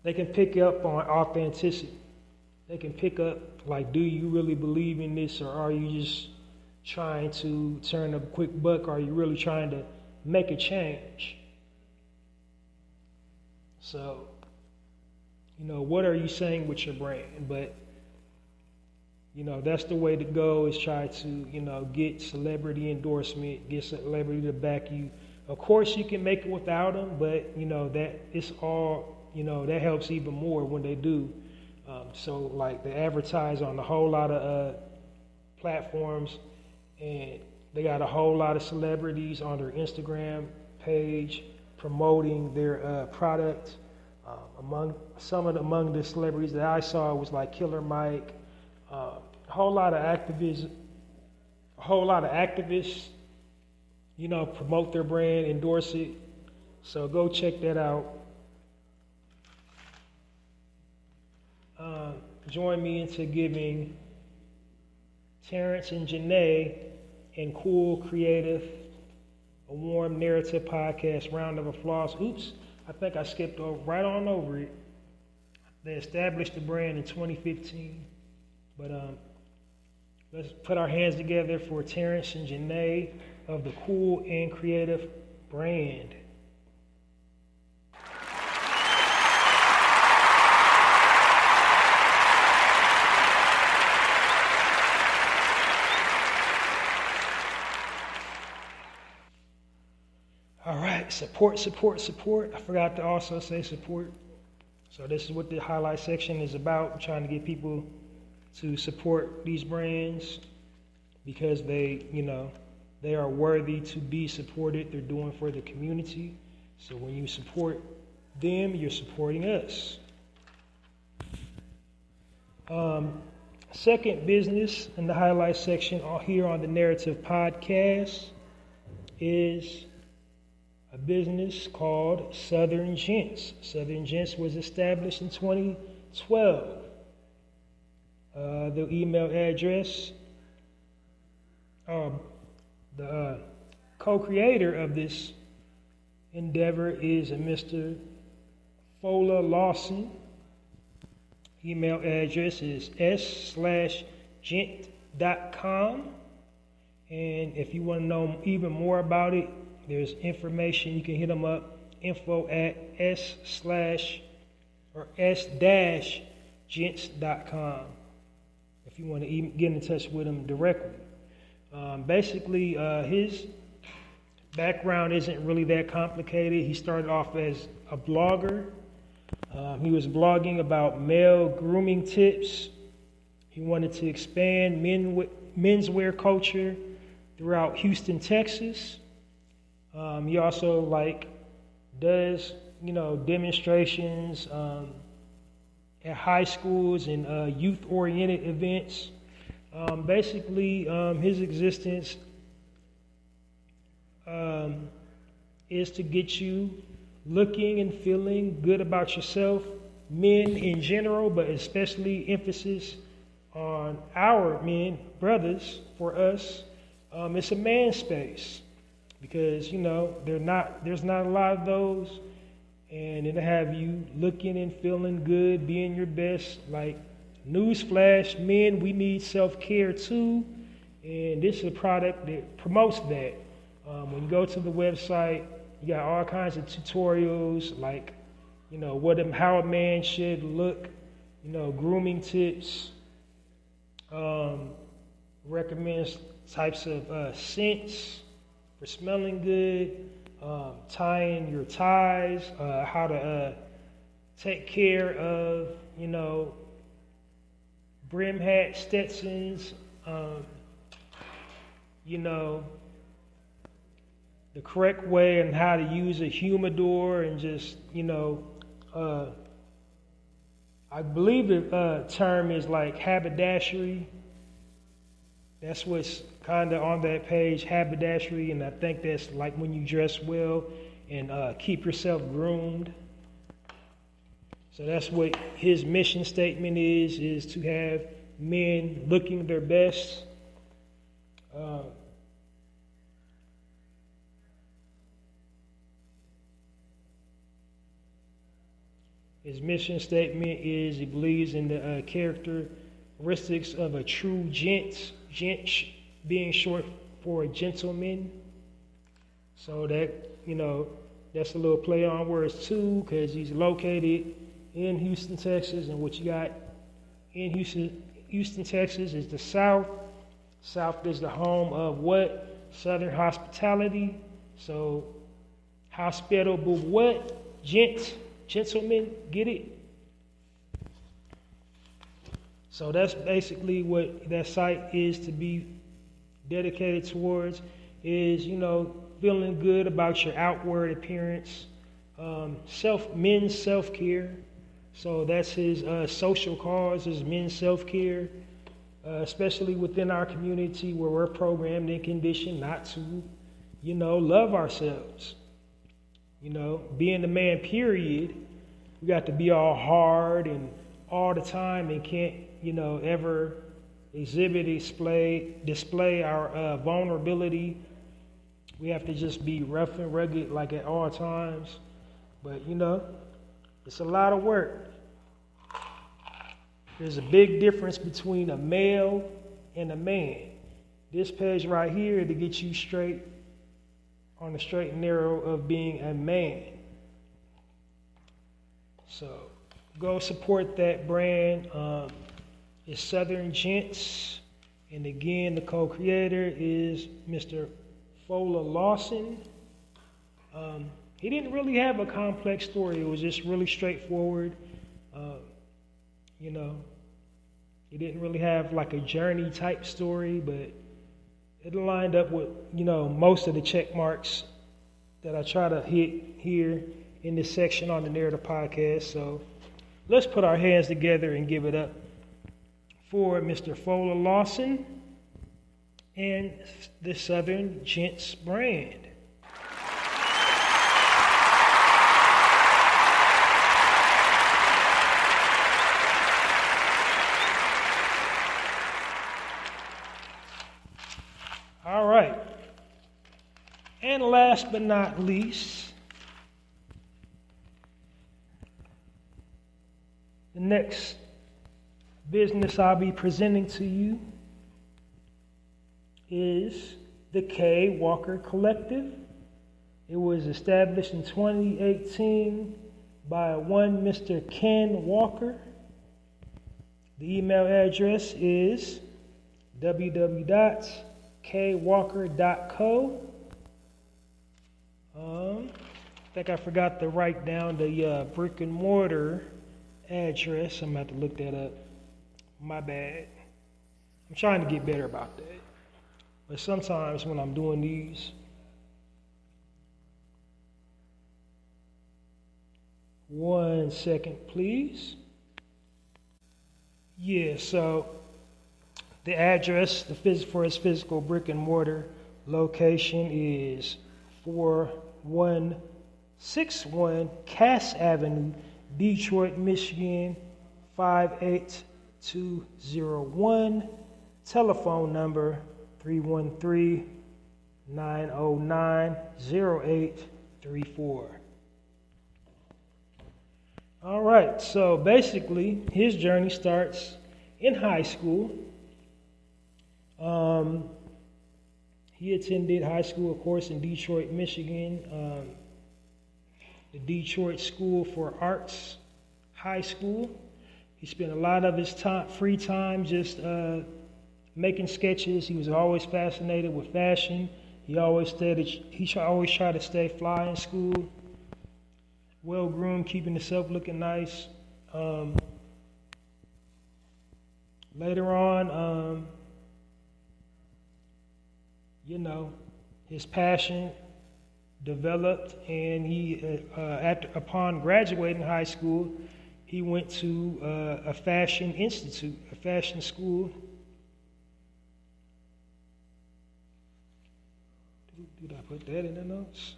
they can pick up on authenticity. They can pick up, do you really believe in this, or are you just trying to turn a quick buck? Or are you really trying to make a change? So, what are you saying with your brand? But, that's the way to go, is try to, get celebrity endorsement, get celebrity to back you. Of course, you can make it without them, but, that it's all, that helps even more when they do. So, like, they advertise on a whole lot of platforms, and they got a whole lot of celebrities on their Instagram page promoting their product. Among the celebrities that I saw was like Killer Mike, a whole lot of activists, promote their brand, endorse it. So go check that out. Join me into giving Terrence and Janae and Cool Creative a warm narrative podcast round of applause. Oops, I think I skipped right on over it. They established the brand in 2015, but let's put our hands together for Terrence and Janae of the Cool and Creative brand. All right, support. I forgot to also say support. So this is what the highlight section is about. I'm trying to get people to support these brands because they are worthy to be supported. They're doing for the community. So when you support them, you're supporting us. Second business in the highlight section here on the Narrative Podcast is a business called Southern Gents. Southern Gents was established in 2012. The email address, the co-creator of this endeavor is a Mr. Fola Lawson. Email address is s/gent.com. And if you want to know even more about it, there's information. You can hit them up, s-gents.com if you want to get in touch with him directly. Basically, his background isn't really that complicated. He started off as a blogger. He was blogging about male grooming tips. He wanted to expand menswear culture throughout Houston, Texas. He also does demonstrations at high schools and youth-oriented events. Basically, his existence is to get you looking and feeling good about yourself, men in general, but especially emphasis on our men, brothers, for us. It's a man space. Because, there's not a lot of those, and it'll have you looking and feeling good, being your best. Newsflash, men, we need self-care too, and this is a product that promotes that. When you go to the website, you got all kinds of tutorials, how a man should look, grooming tips, recommends types of scents for smelling good, tying your ties, how to take care of, brim hat, Stetsons, the correct way and how to use a humidor and just, I believe the term is haberdashery. That's what's kind of on that page, haberdashery, and I think that's when you dress well and keep yourself groomed. So that's what his mission statement is to have men looking their best. His mission statement is he believes in the characteristics of a true gent being short for a gentleman. So that, that's a little play on words too, because he's located in Houston, Texas, and what you got in Houston, Texas is the South. South is the home of what? Southern hospitality. So hospitable what? Gentlemen, get it? So that's basically what that site is to be dedicated towards, is, feeling good about your outward appearance, men's self-care. So that's his social cause, is men's self-care, especially within our community where we're programmed and conditioned not to, love ourselves. Being the man, period, we got to be all hard and all the time and can't, ever display our vulnerability. We have to just be rough and rugged like at all times. But, it's a lot of work. There's a big difference between a male and a man. This page right here to get you straight on the straight and narrow of being a man. So go support that brand. It's Southern Gents. And again, the co-creator is Mr. Fola Lawson. He didn't really have a complex story. It was just really straightforward. He didn't really have like a journey type story, but it lined up with, most of the check marks that I try to hit here in this section on the Narrator podcast. So let's put our hands together and give it up for Mr. Fola Lawson and the Southern Gents brand. All right. And last but not least, the next business I'll be presenting to you is the K. Walker Collective. It was established in 2018 by one Mr. Ken Walker. The email address is www.kwalker.co. I think I forgot to write down the brick and mortar address. I'm going to have to look that up. My bad. I'm trying to get better about that. But sometimes when I'm doing these, one second, please. Yeah, so the address for his physical brick and mortar location is 4161 Cass Avenue, Detroit, Michigan, 58201. Telephone number 313-909-0834. All right, so basically his journey starts in high school. He attended high school, of course, in Detroit, Michigan, the Detroit School for Arts High School. He spent a lot of his free time just making sketches. He was always fascinated with fashion. He always tried to stay fly in school. Well-groomed, keeping himself looking nice. Later on, his passion developed, and he, upon graduating high school, he went to a fashion institute, a fashion school. Did I put that in the notes?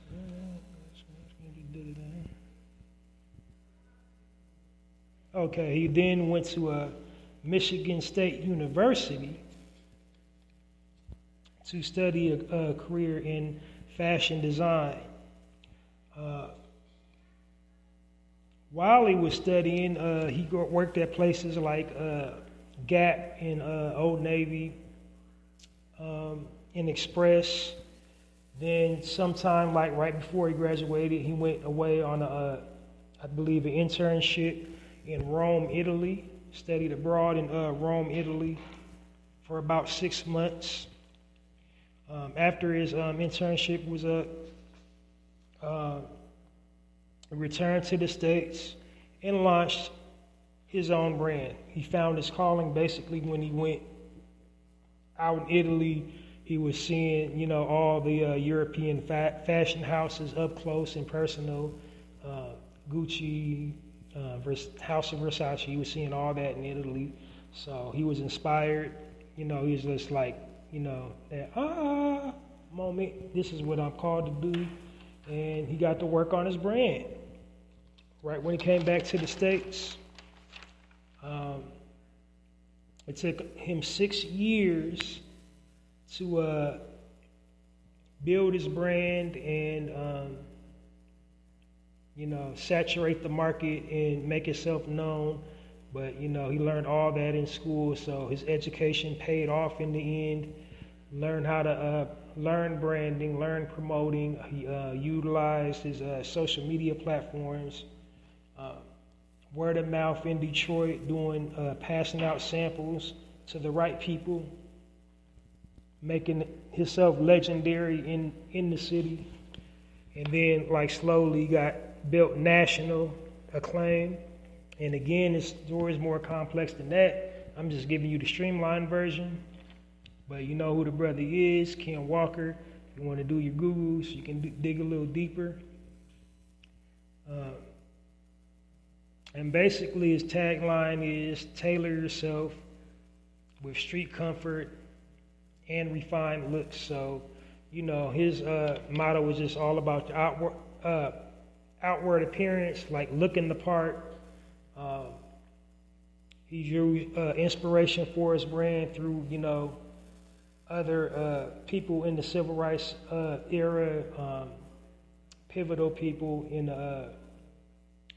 Okay, he then went to a Michigan State University to study a career in fashion design. While he was studying, he worked at places like Gap and Old Navy, and Express. Then sometime like right before he graduated, he went away on I believe an internship in Rome, Italy. Studied abroad in Rome, Italy for about 6 months. After his internship was up, returned to the States and launched his own brand. He found his calling basically when he went out in Italy. He was seeing, all the European fashion houses up close and personal. Gucci, House of Versace, he was seeing all that in Italy. So he was inspired. He was just like, that moment, this is what I'm called to do. And he got to work on his brand. Right when he came back to the States, it took him 6 years to build his brand and, saturate the market and make himself known. But, he learned all that in school, so his education paid off in the end. Learned how to learn branding, learn promoting. He utilized his social media platforms, word of mouth in Detroit, passing out samples to the right people, making himself legendary in the city. And then, slowly got built national acclaim. And again, this story is more complex than that. I'm just giving you the streamlined version. But you know who the brother is, Ken Walker. If you want to do your Googles, you can dig a little deeper. And basically his tagline is tailor yourself with street comfort and refined looks. So, his motto is just all about the outward appearance, like looking the part. He drew inspiration for his brand through, other people in the civil rights era, pivotal people in the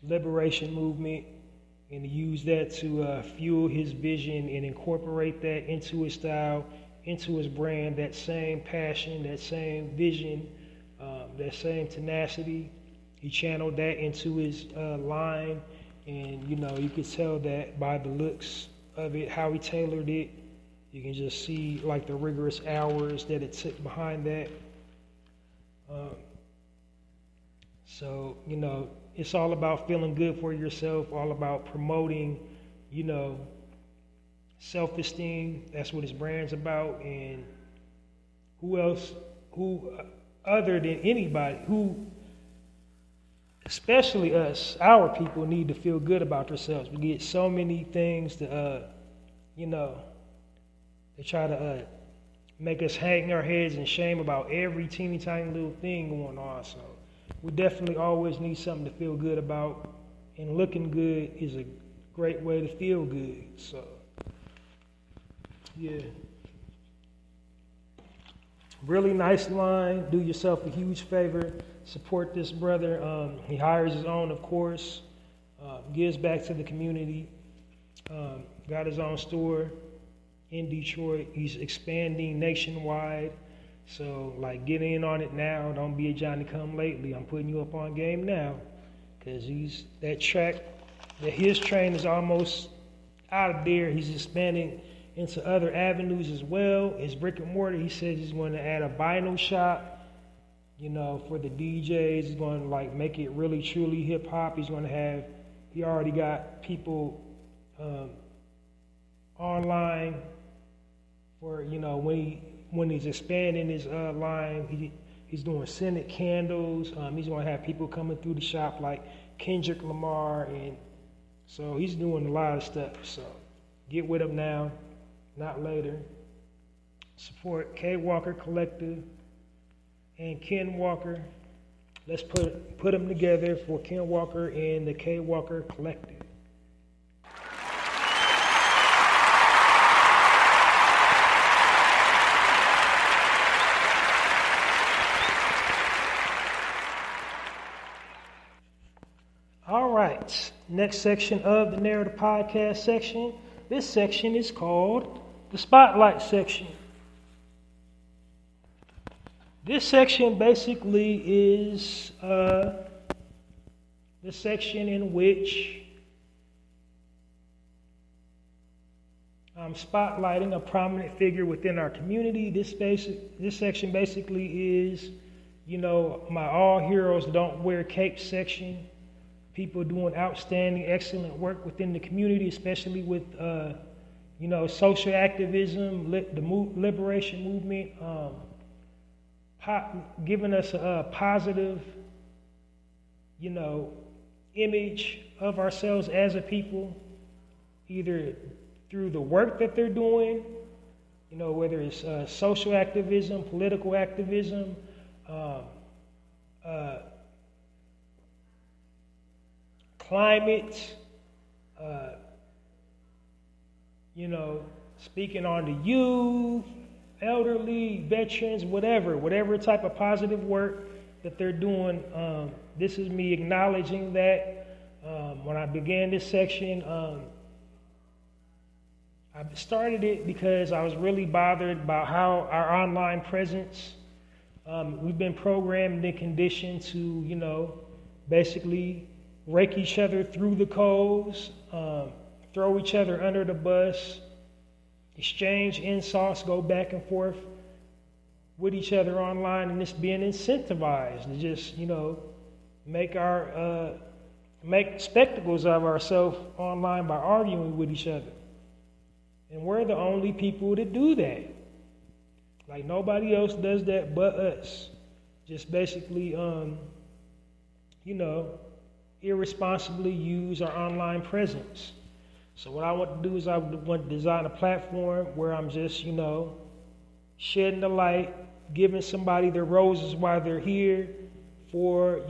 liberation movement, and he used that to fuel his vision and incorporate that into his style, into his brand, that same passion, that same vision, that same tenacity. He channeled that into his line, and you could tell that by the looks of it, how he tailored it. You can just see the rigorous hours that it took behind that. So it's all about feeling good for yourself, all about promoting, self-esteem. That's what his brand's about. And who other than anybody, especially us, our people, need to feel good about themselves. We get so many things to, they try to make us hang our heads in shame about every teeny tiny little thing going on. So we definitely always need something to feel good about, and looking good is a great way to feel good. So, yeah. Really nice line. Do yourself a huge favor. Support this brother. He hires his own, of course. Gives back to the community. Got his own store in Detroit. He's expanding nationwide. So, get in on it now. Don't be a Johnny come lately. I'm putting you up on game now, because his train is almost out of there. He's expanding into other avenues as well. His brick and mortar, he says he's going to add a vinyl shop, for the DJs. He's going to make it really truly hip hop. He already got people online for, when he's expanding his line. He's doing scented candles. He's going to have people coming through the shop like Kendrick Lamar, and so he's doing a lot of stuff. So get with him now, not later. Support K Walker Collective and Ken Walker. Let's put them together for Ken Walker and the K Walker Collective. All right, next section of the Narrative Podcast section. This section is called the Spotlight section. This section basically is the section in which I'm spotlighting a prominent figure within our community. This section basically is, my all heroes don't wear capes section. People doing outstanding, excellent work within the community, especially with, social activism, the liberation movement, giving us a positive, image of ourselves as a people, either through the work that they're doing, whether it's social activism, political activism, climate, speaking on the youth, elderly, veterans, whatever type of positive work that they're doing. This is me acknowledging that. When I began this section, I started it because I was really bothered about how our online presence, we've been programmed and conditioned to, basically rake each other through the coals, throw each other under the bus, exchange insults, go back and forth with each other online, and it's being incentivized to just, make spectacles of ourselves online by arguing with each other. And we're the only people to do that. Like nobody else does that but us. Just basically, irresponsibly use our online presence. So what I want to do is I want to design a platform where I'm just, shedding the light, giving somebody their roses while they're here for,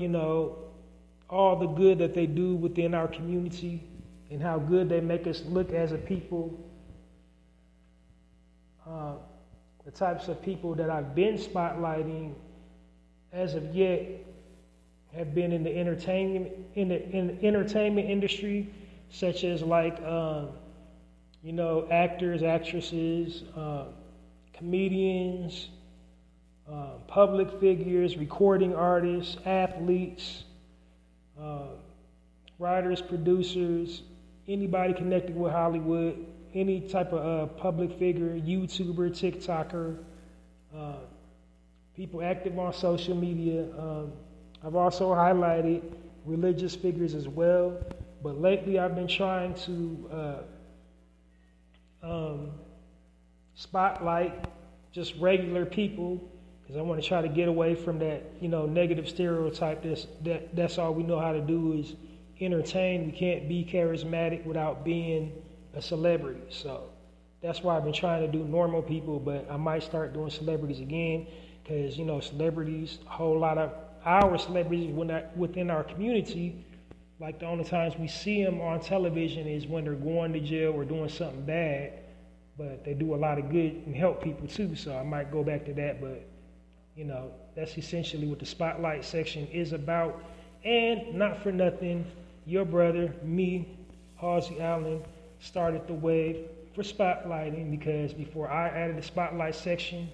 all the good that they do within our community and how good they make us look as a people. The types of people that I've been spotlighting as of yet have been in the entertainment industry, such as actors, actresses, comedians, public figures, recording artists, athletes, writers, producers, anybody connected with Hollywood, any type of public figure, YouTuber, TikToker, people active on social media. I've also highlighted religious figures as well, but lately I've been trying to spotlight just regular people because I want to try to get away from that, negative stereotype that's all we know how to do is entertain. We can't be charismatic without being a celebrity. So that's why I've been trying to do normal people, but I might start doing celebrities again because, celebrities, a whole lot of our celebrities within our community, like the only times we see them on television is when they're going to jail or doing something bad, but they do a lot of good and help people too. So I might go back to that, but that's essentially what the spotlight section is about. And not for nothing, your brother, me, Halsey Allen, started the wave for spotlighting because before I added the spotlight section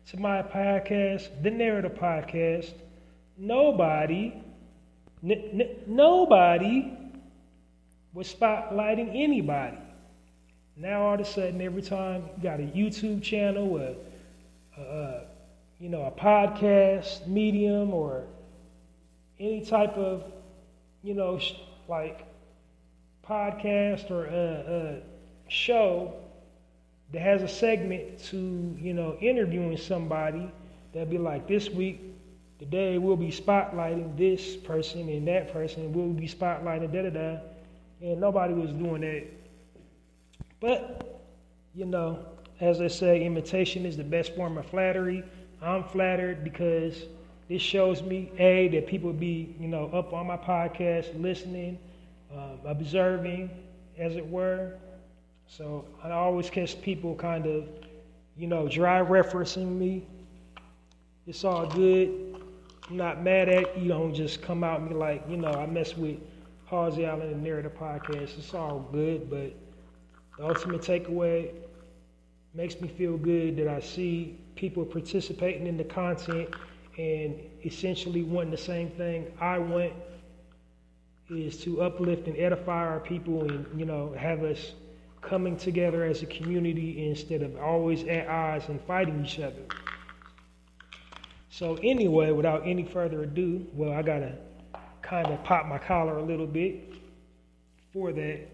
to my podcast, the Narrator podcast, nobody was spotlighting anybody. Now all of a sudden, every time you got a YouTube channel, a podcast medium, or any type of, podcast or a show that has a segment to, interviewing somebody, that'd be like, this week, today we'll be spotlighting this person and that person, we'll be spotlighting da-da-da, and nobody was doing that. But, as they say, imitation is the best form of flattery. I'm flattered because this shows me, A, that people be, up on my podcast, listening, observing, as it were. So I always catch people kind of, dry referencing me. It's all good. I'm not mad at you. Don't just come out and be like, I mess with Halsey Allen and Narrator podcast. It's all good, but the ultimate takeaway makes me feel good that I see people participating in the content and essentially wanting the same thing I want, is to uplift and edify our people and, have us coming together as a community instead of always at odds and fighting each other. So anyway, without any further ado, I gotta kind of pop my collar a little bit for that.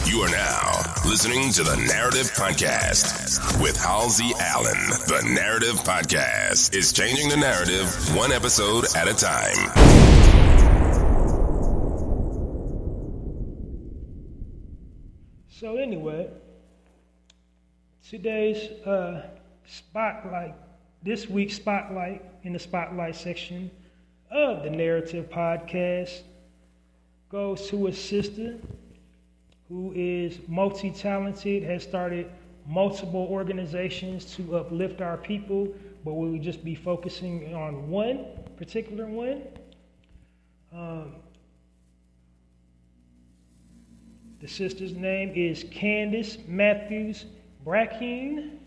You are now listening to the Narrative Podcast with Halsey Allen. The Narrative Podcast is changing the narrative one episode at a time. So anyway, today's spotlight, this week's spotlight in the spotlight section of the Narrative Podcast goes to a sister who is multi-talented, has started multiple organizations to uplift our people, but we'll just be focusing on one particular one. The sister's name is Candace Matthews Brackeen.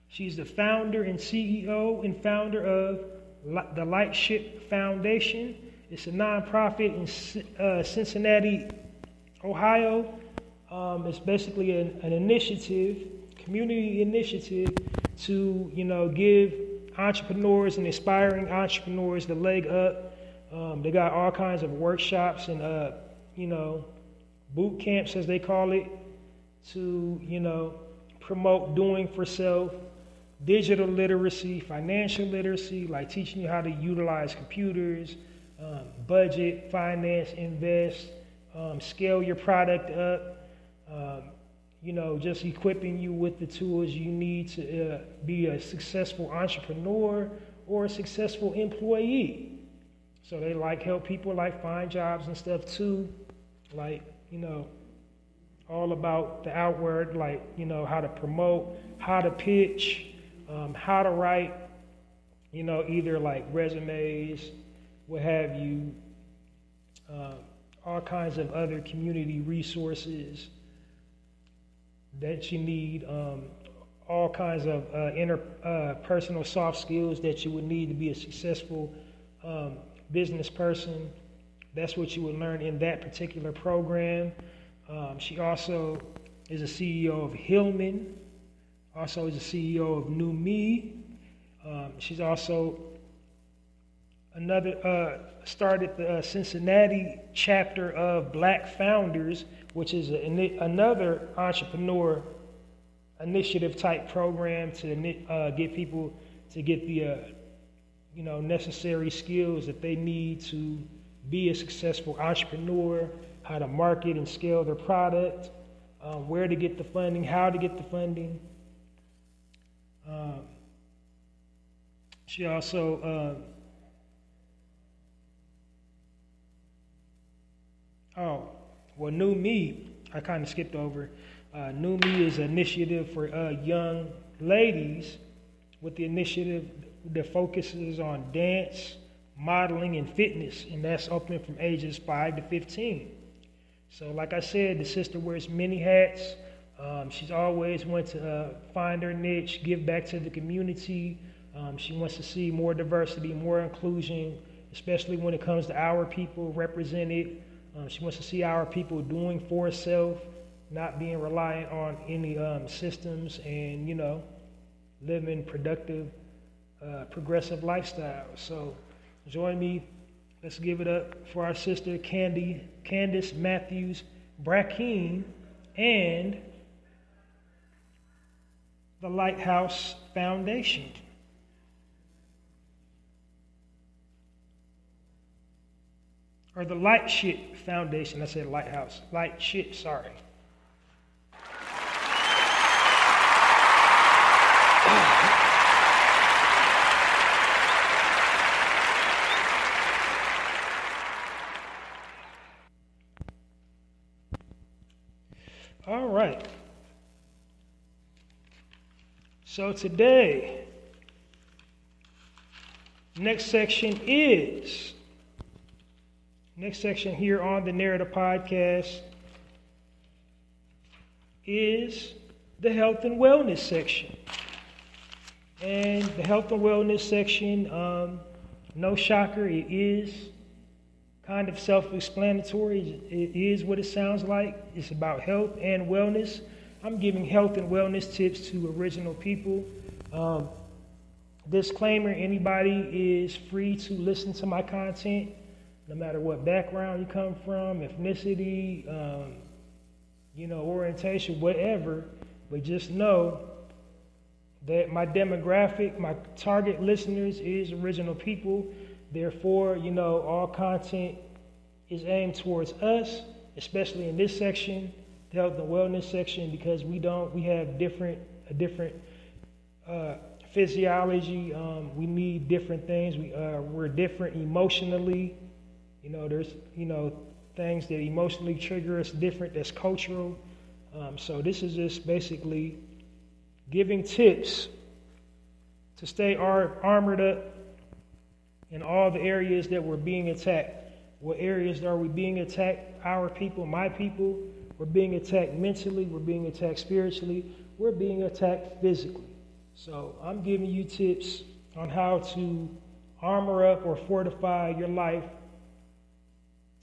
She's the founder and CEO and founder of the Lightship Foundation. It's a nonprofit in Cincinnati, Ohio. It's basically an initiative, community initiative to, give entrepreneurs and aspiring entrepreneurs the leg up. They got all kinds of workshops and, boot camps, as they call it, to, promote doing for self, digital literacy, financial literacy, like teaching you how to utilize computers, budget, finance, invest, scale your product up, just equipping you with the tools you need to be a successful entrepreneur or a successful employee. So they help people find jobs and stuff too, all about the outward, how to promote, how to pitch, how to write, either resumes, what have you, all kinds of other community resources that you need, all kinds of interpersonal soft skills that you would need to be a successful business person. That's what you would learn in that particular program. She also is a CEO of Hillman, also is a CEO of New Me. She's also started the Cincinnati chapter of Black Founders, which is another entrepreneur initiative type program to get people to get the necessary skills that they need to be a successful entrepreneur, how to market and scale their product, where to get the funding, how to get the funding. She also New Me, I kind of skipped over. New Me is an initiative for young ladies with the initiative that focuses on dance, modeling, and fitness, and that's open from ages 5 to 15. So like I said, the sister wears many hats. She's always wanted to find her niche, give back to the community. She wants to see more diversity, more inclusion, especially when it comes to our people represented. She wants to see our people doing for self, not being reliant on any systems, and living productive, progressive lifestyles. So join me. Let's give it up for our sister Candace Matthews Brackeen and the Lighthouse Foundation. Or the Lightship Foundation. I said Lighthouse. Lightship, sorry. All right. So today, next section here on the Narrator Podcast is the health and wellness section. And the health and wellness section, no shocker, it is kind of self-explanatory. It is what it sounds like. It's about health and wellness. I'm giving health and wellness tips to original people. Disclaimer, anybody is free to listen to my content, no matter what background you come from, ethnicity, orientation, whatever. But just know that my demographic, my target listeners is original people. Therefore, all content is aimed towards us, especially in this section, the health and wellness section, because we have a different physiology. We need different things. We're different emotionally. There's things that emotionally trigger us different. That's cultural. So this is just basically giving tips to stay armored up in all the areas that we're being attacked. What areas are we being attacked? Our people, my people. We're being attacked mentally. We're being attacked spiritually. We're being attacked physically. So I'm giving you tips on how to armor up or fortify your life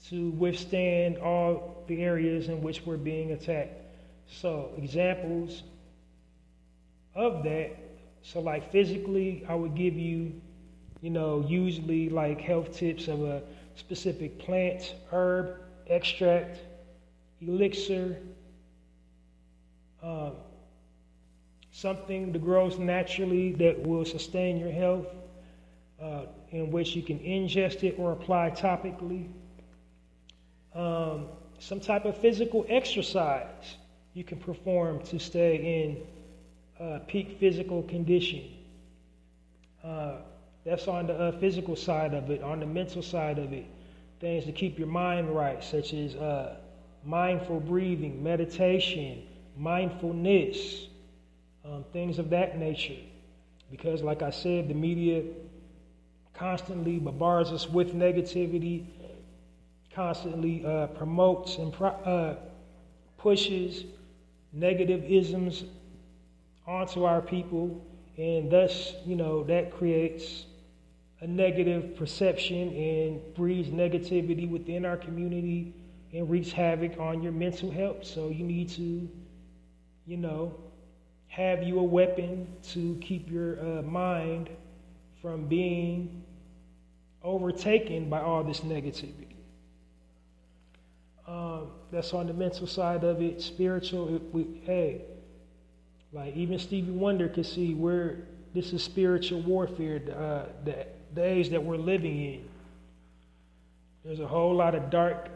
to withstand all the areas in which we're being attacked. So examples of that. So like physically, I would give you, usually like health tips of a specific plant, herb, extract, elixir, something that grows naturally that will sustain your health, in which you can ingest it or apply topically. Some type of physical exercise you can perform to stay in peak physical condition. That's on the physical side of it. On the mental side of it, things to keep your mind right, such as mindful breathing, meditation, mindfulness, things of that nature. Because like I said, the media constantly bombards us with negativity, constantly promotes and pushes negative isms onto our people, and thus, that creates a negative perception and breeds negativity within our community and wreaks havoc on your mental health. So you need to, have you a weapon to keep your mind from being overtaken by all this negativity. That's on the mental side of it. Spiritual, like even Stevie Wonder could see where this is spiritual warfare, the age that we're living in. There's a whole lot of dark,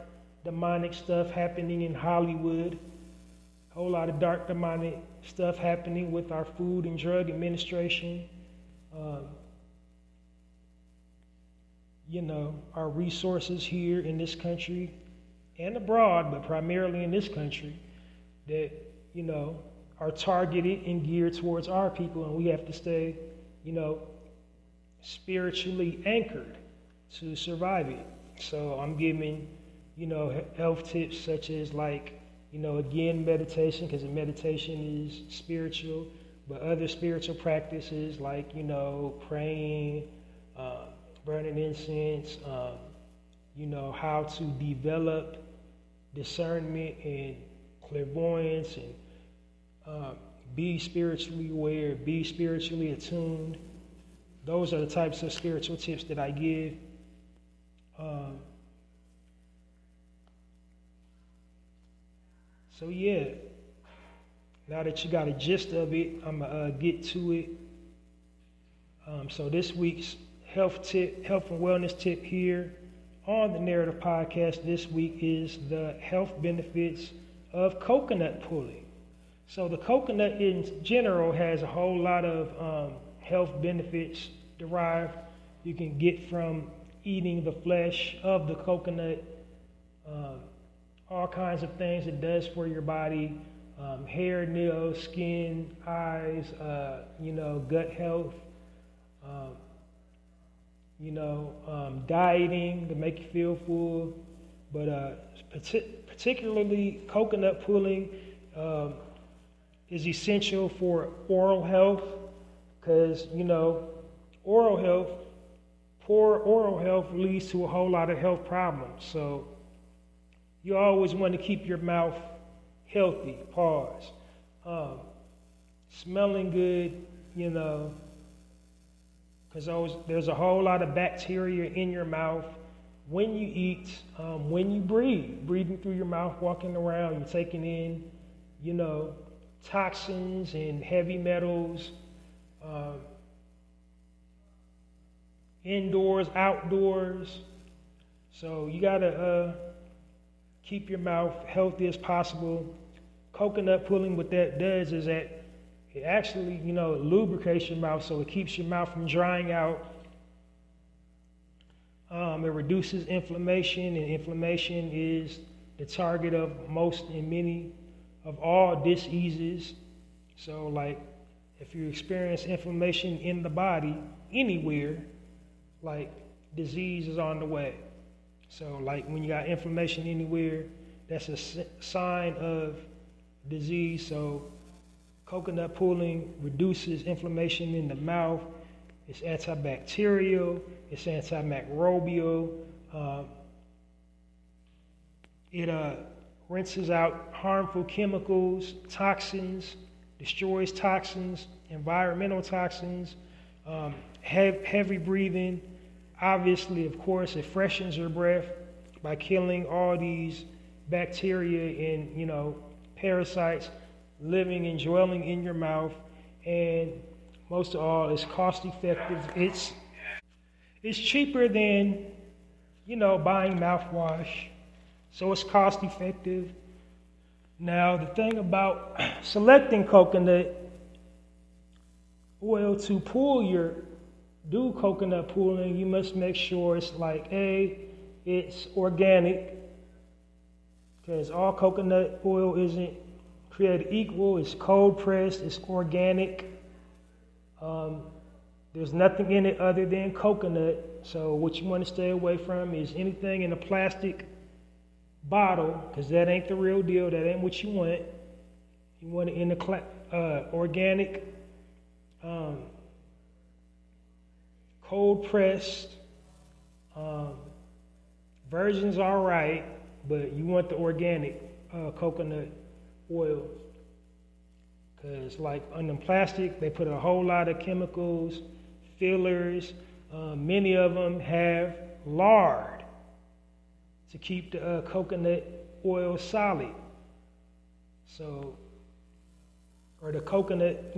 demonic stuff happening in Hollywood. A whole lot of dark, demonic stuff happening with our Food and Drug Administration. Our resources here in this country and abroad, but primarily in this country, that, are targeted and geared towards our people, and we have to stay, spiritually anchored to survive it. So I'm giving, health tips such as again, meditation, because meditation is spiritual, but other spiritual practices like, praying, burning incense, how to develop discernment and clairvoyance and be spiritually aware, be spiritually attuned. Those are the types of spiritual tips that I give. So yeah, now that you got a gist of it, I'm gonna get to it. So this week's health and wellness tip here on the Narrative Podcast this week is the health benefits of coconut pulling. So the coconut in general has a whole lot of health benefits derived you can get from eating the flesh of the coconut, all kinds of things it does for your body, hair, nails, skin, eyes, gut health, dieting to make you feel full, but particularly coconut pulling is essential for oral health because, poor oral health leads to a whole lot of health problems. So you always want to keep your mouth healthy, smelling good, because there's a whole lot of bacteria in your mouth when you eat, when you breathing through your mouth, walking around, you're taking in, toxins and heavy metals, indoors, outdoors. So you gotta keep your mouth healthy as possible. Coconut pulling, what that does is that it actually, lubricates your mouth, so it keeps your mouth from drying out. It reduces inflammation, and inflammation is the target of most and many of all diseases. So, like, if you experience inflammation in the body, anywhere, like, disease is on the way. So, like, when you got inflammation anywhere, that's a sign of disease. So, coconut pulling reduces inflammation in the mouth. It's antibacterial. It's antimicrobial. It rinses out harmful chemicals, toxins, destroys toxins, environmental toxins, heavy breathing. Obviously, of course, it freshens your breath by killing all these bacteria and, parasites living and dwelling in your mouth. And most of all, it's cost effective. It's cheaper than, buying mouthwash. So it's cost effective. Now, the thing about selecting coconut oil to do coconut pulling, you must make sure it's it's organic, because all coconut oil isn't created equal. It's cold pressed, it's organic. There's nothing in it other than coconut. So what you want to stay away from is anything in a plastic bottle, because that ain't the real deal. That ain't what you want. You want it in the organic, cold pressed. Virgin's all right, but you want the organic coconut oil, because like on the plastic, they put a whole lot of chemicals, fillers. Many of them have lard to keep the coconut oil solid. So, or the coconut,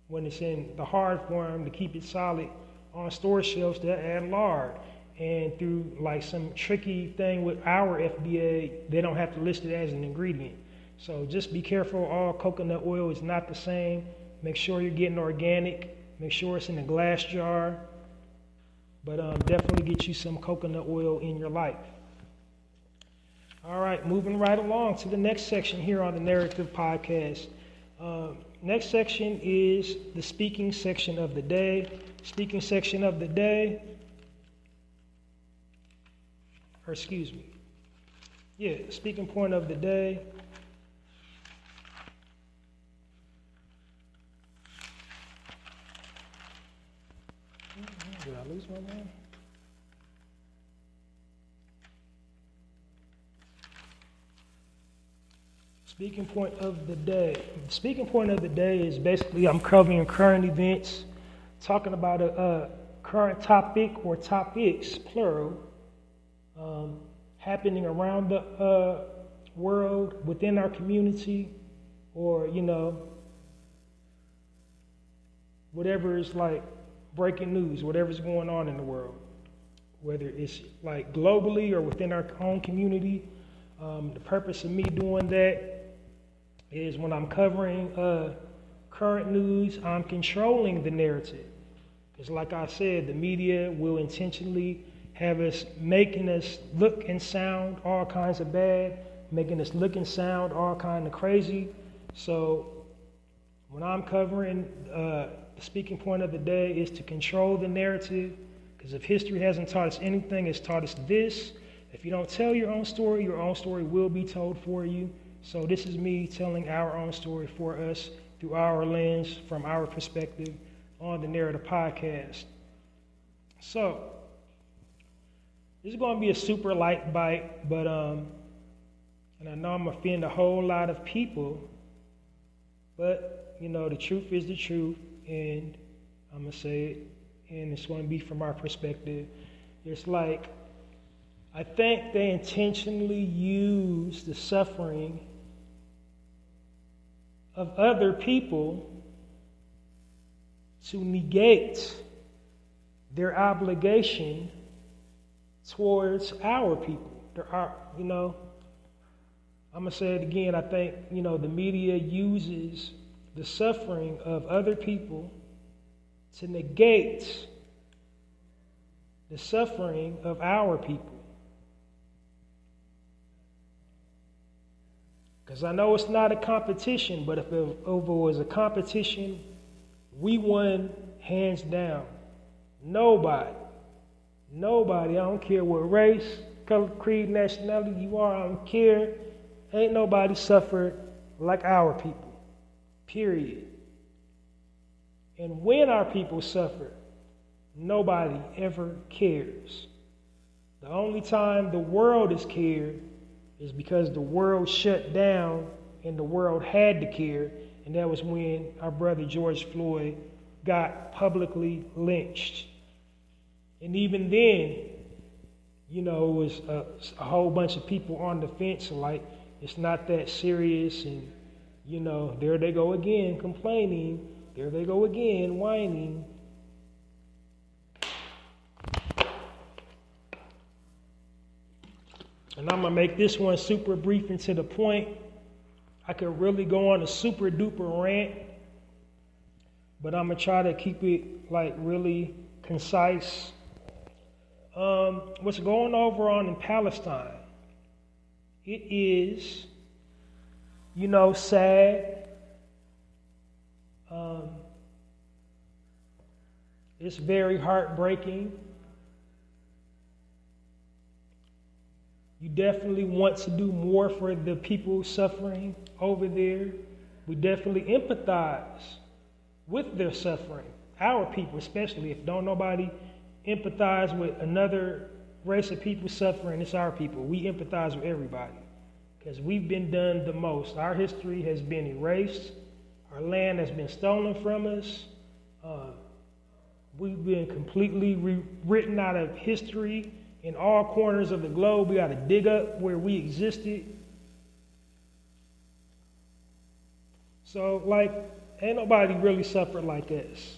when it's in the hard form, to keep it solid on store shelves, they add lard. And through like some tricky thing with our FDA, they don't have to list it as an ingredient. So just be careful. All coconut oil is not the same. Make sure you're getting organic. Make sure it's in a glass jar. But definitely get you some coconut oil in your life. All right, moving right along to the next section here on the Narrative Podcast. Next section is the speaking section of the day. Speaking section of the day. Speaking point of the day. Did I lose my name? Speaking point of the day. Speaking point of the day is basically I'm covering current events, talking about a current topic or topics, plural, happening around the world, within our community, or, whatever is like breaking news, whatever's going on in the world, whether it's like globally or within our own community. The purpose of me doing that is when I'm covering current news, I'm controlling the narrative. Because like I said, the media will intentionally have us making us look and sound all kinds of bad, making us look and sound all kind of crazy. So when I'm covering the speaking point of the day is to control the narrative, because if history hasn't taught us anything, it's taught us this. If you don't tell your own story will be told for you. So this is me telling our own story for us through our lens, from our perspective on the Narrator podcast. So this is going to be a super light bite, but and I know I'm going to offend a whole lot of people, but the truth is the truth, and I'm going to say it, and it's going to be from our perspective. It's like, I think they intentionally use the suffering of other people to negate their obligation towards our people. I'm going to say it again. I think, the media uses the suffering of other people to negate the suffering of our people. Because I know it's not a competition, but if it was a competition, we won hands down. Nobody, I don't care what race, color, creed, nationality you are, I don't care. Ain't nobody suffered like our people, period. And when our people suffer, nobody ever cares. The only time the world is cared is because the world shut down and the world had to care, and that was when our brother George Floyd got publicly lynched. And even then, it was a whole bunch of people on the fence, like, it's not that serious, and, there they go again complaining, there they go again whining. And I'm going to make this one super brief and to the point. I could really go on a super duper rant, but I'm going to try to keep it really concise. What's going on in Palestine? It is, sad. It's very heartbreaking. You definitely want to do more for the people suffering over there. We definitely empathize with their suffering. Our people especially. If don't nobody empathize with another race of people suffering, it's our people. We empathize with everybody because we've been done the most. Our history has been erased. Our land has been stolen from us. We've been completely written out of history. In all corners of the globe, we got to dig up where we existed. So, ain't nobody really suffered like us.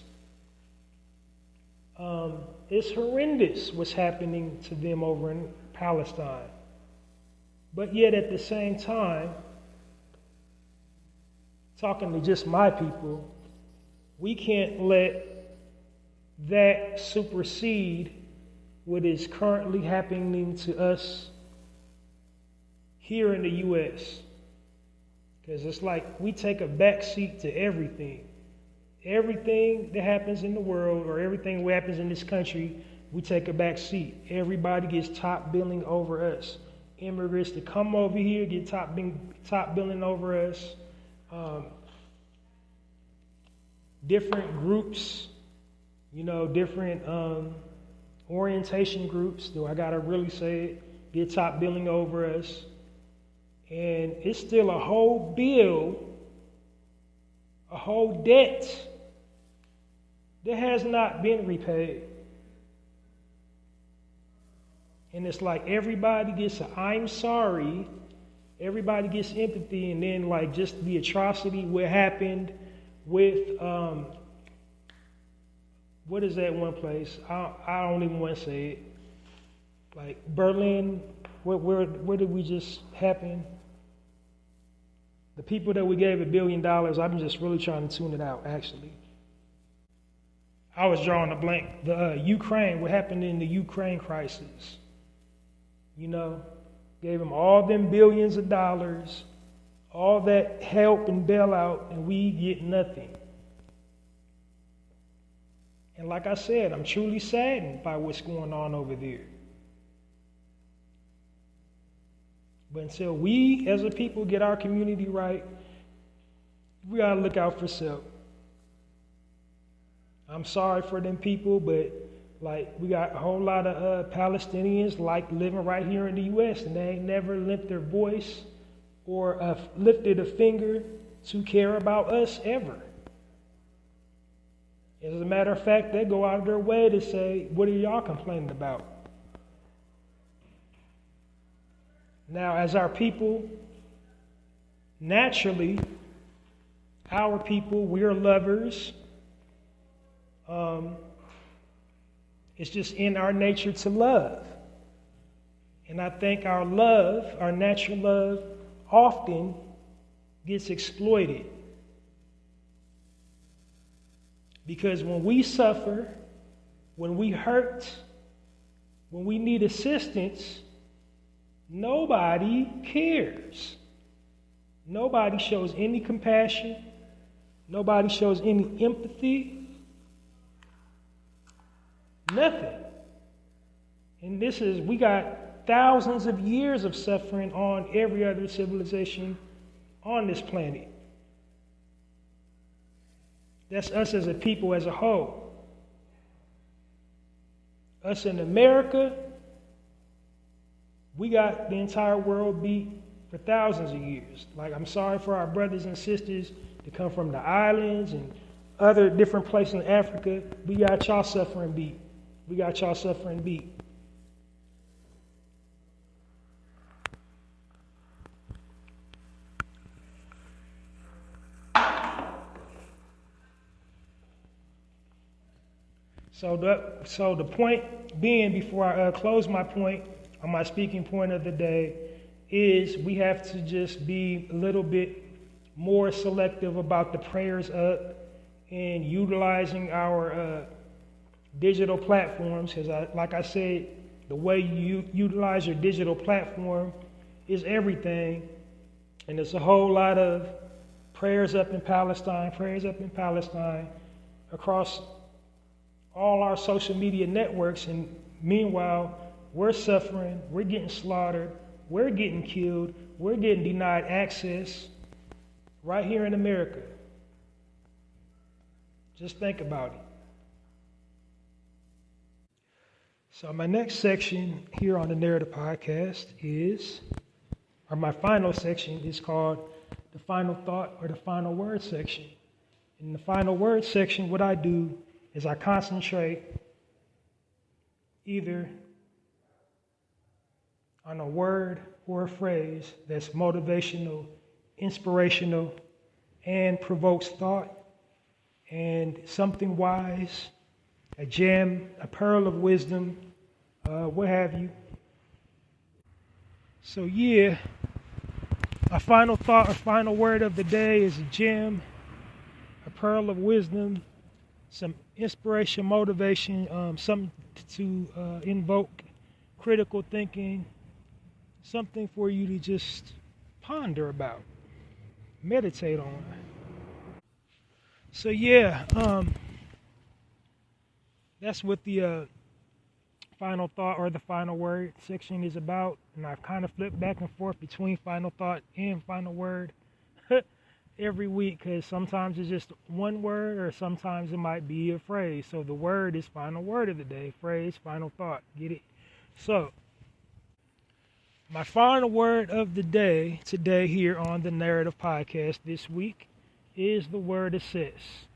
It's horrendous what's happening to them over in Palestine. But yet at the same time, talking to just my people, we can't let that supersede what is currently happening to us here in the U.S. Because it's like we take a back seat to everything. Everything that happens in the world or everything that happens in this country, we take a back seat. Everybody gets top billing over us. Immigrants that come over here get top billing over us. Different groups, different orientation groups, though I gotta really say it, get top billing over us. And it's still a whole bill, a whole debt that has not been repaid. And it's like everybody gets a I'm sorry, everybody gets empathy, and then just the atrocity what happened with what is that one place? I don't even want to say it. Berlin, where did we just happen? The people that we gave $1 billion, I'm just really trying to tune it out, actually. I was drawing a blank. The Ukraine, what happened in the Ukraine crisis? Gave them all them billions of dollars, all that help and bailout, and we get nothing. And like I said, I'm truly saddened by what's going on over there. But until we as a people get our community right, we gotta look out for self. I'm sorry for them people, but like we got a whole lot of Palestinians like living right here in the U.S. and they ain't never lifted their voice or lifted a finger to care about us ever. As a matter of fact, they go out of their way to say, what are y'all complaining about? Now, as our people, naturally, our people, we're lovers. It's just in our nature to love. And I think our love, our natural love, often gets exploited. Because when we suffer, when we hurt, when we need assistance, nobody cares. Nobody shows any compassion. Nobody shows any empathy. Nothing. And we got thousands of years of suffering on every other civilization on this planet. That's us as a people as a whole. Us in America, we got the entire world beat for thousands of years. Like, I'm sorry for our brothers and sisters to come from the islands and other different places in Africa. We got y'all suffering beat. We got y'all suffering beat. So the point being, before I close my point on my speaking point of the day, is we have to just be a little bit more selective about the prayers up and utilizing our digital platforms. Because like I said, the way you utilize your digital platform is everything. And there's a whole lot of prayers up in Palestine across all our social media networks, and meanwhile, we're suffering, we're getting slaughtered, we're getting killed, we're getting denied access right here in America. Just think about it. So my next section here on the Narrative Podcast my final section is called the final thought or the final word section. In the final word section, what I do is I concentrate either on a word or a phrase that's motivational, inspirational, and provokes thought, and something wise, a gem, a pearl of wisdom, what have you. So yeah, my final thought or final word of the day is a gem, a pearl of wisdom, some inspiration, motivation, something to invoke critical thinking, something for you to just ponder about, meditate on. So yeah, that's what the final thought or the final word section is about. And I've kind of flipped back and forth between final thought and final word every week, because sometimes it's just one word or sometimes it might be a phrase. So the word is final word of the day, phrase, final thought. Get it? So my final word of the day today here on the Narrative Podcast this week is the word assess.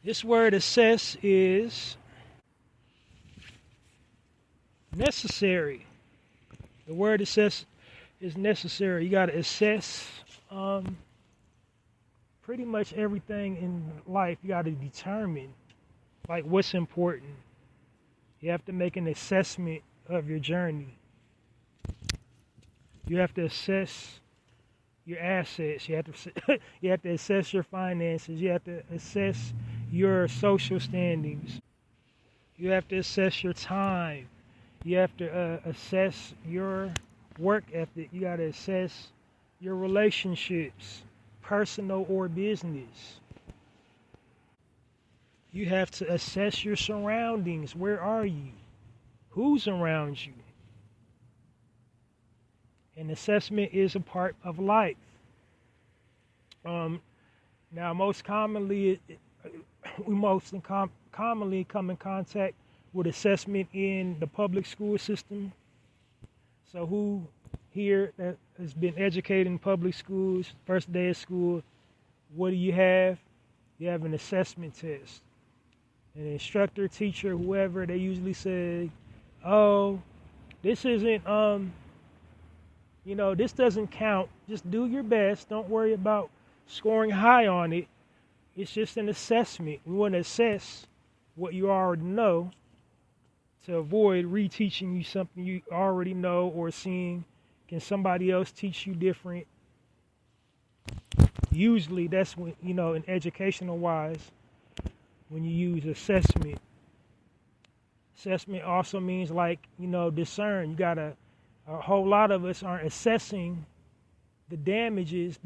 This word assess is necessary. The word assess is necessary. You got to assess pretty much everything in life. You got to determine like what's important. You have to make an assessment of your journey. You have to assess your assets. You have to assess your finances. You have to assess your social standings. You have to assess your time. You have to assess your work ethic. You got to assess your relationships, personal or business. You have to assess your surroundings. Where are you? Who's around you? and assessment is a part of life. Now, most commonly, commonly come in contact with assessment in the public school system. So who here that has been educated in public schools, first day of school, what do you have? You have an assessment test. An instructor, teacher, whoever, they usually say, oh, this isn't, this doesn't count. Just do your best. Don't worry about scoring high on it. It's just an assessment. We want to assess what you already know to avoid reteaching you something you already know or seeing. Can somebody else teach you different? Usually that's when, in educational wise, when you use assessment. Assessment also means discern. A whole lot of us aren't assessing the damages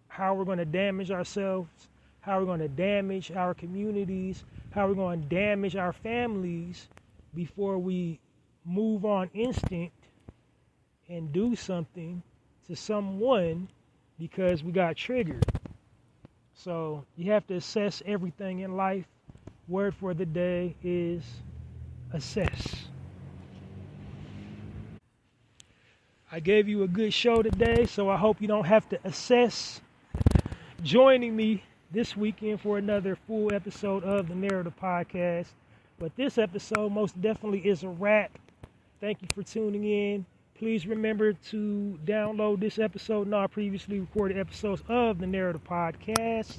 how we're going to damage ourselves, how we're going to damage our communities, how we're going to damage our families before we move on instinct and do something to someone because we got triggered. So you have to assess everything in life. Word for the day is assess. I gave you a good show today, so I hope you don't have to assess joining me this weekend for another full episode of the Narrative Podcast. But this episode most definitely is a wrap. Thank you for tuning in. Please remember to download this episode and all previously recorded episodes of the Narrative Podcast,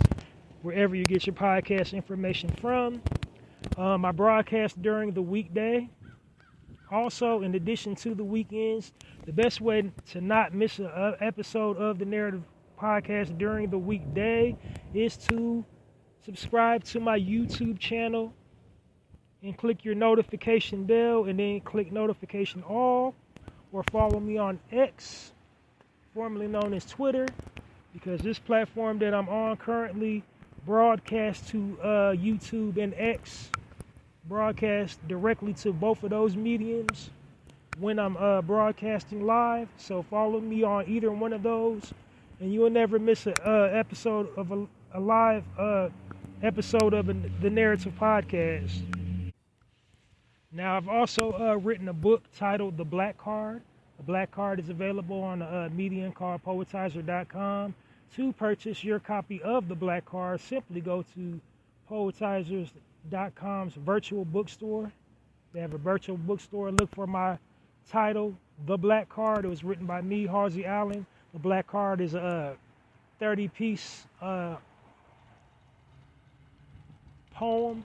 wherever you get your podcast information from. I broadcast during the weekday. Also, in addition to the weekends, the best way to not miss an episode of the Narrative Podcast during the weekday is to subscribe to my YouTube channel and click your notification bell and then click notification all, or follow me on X, formerly known as Twitter, because this platform that I'm on currently broadcasts to YouTube and X, broadcast directly to both of those mediums when I'm broadcasting live. So follow me on either one of those, and you will never miss a episode of a live episode of the Narrative Podcast. Now, I've also written a book titled The Black Card. The Black Card is available on a medium called poetizer.com. To purchase your copy of The Black Card, simply go to poetizers.com's virtual bookstore. They have a virtual bookstore. Look for my title, The Black Card. It was written by me, Halsey Allen. The Black Card is a 30-piece poem.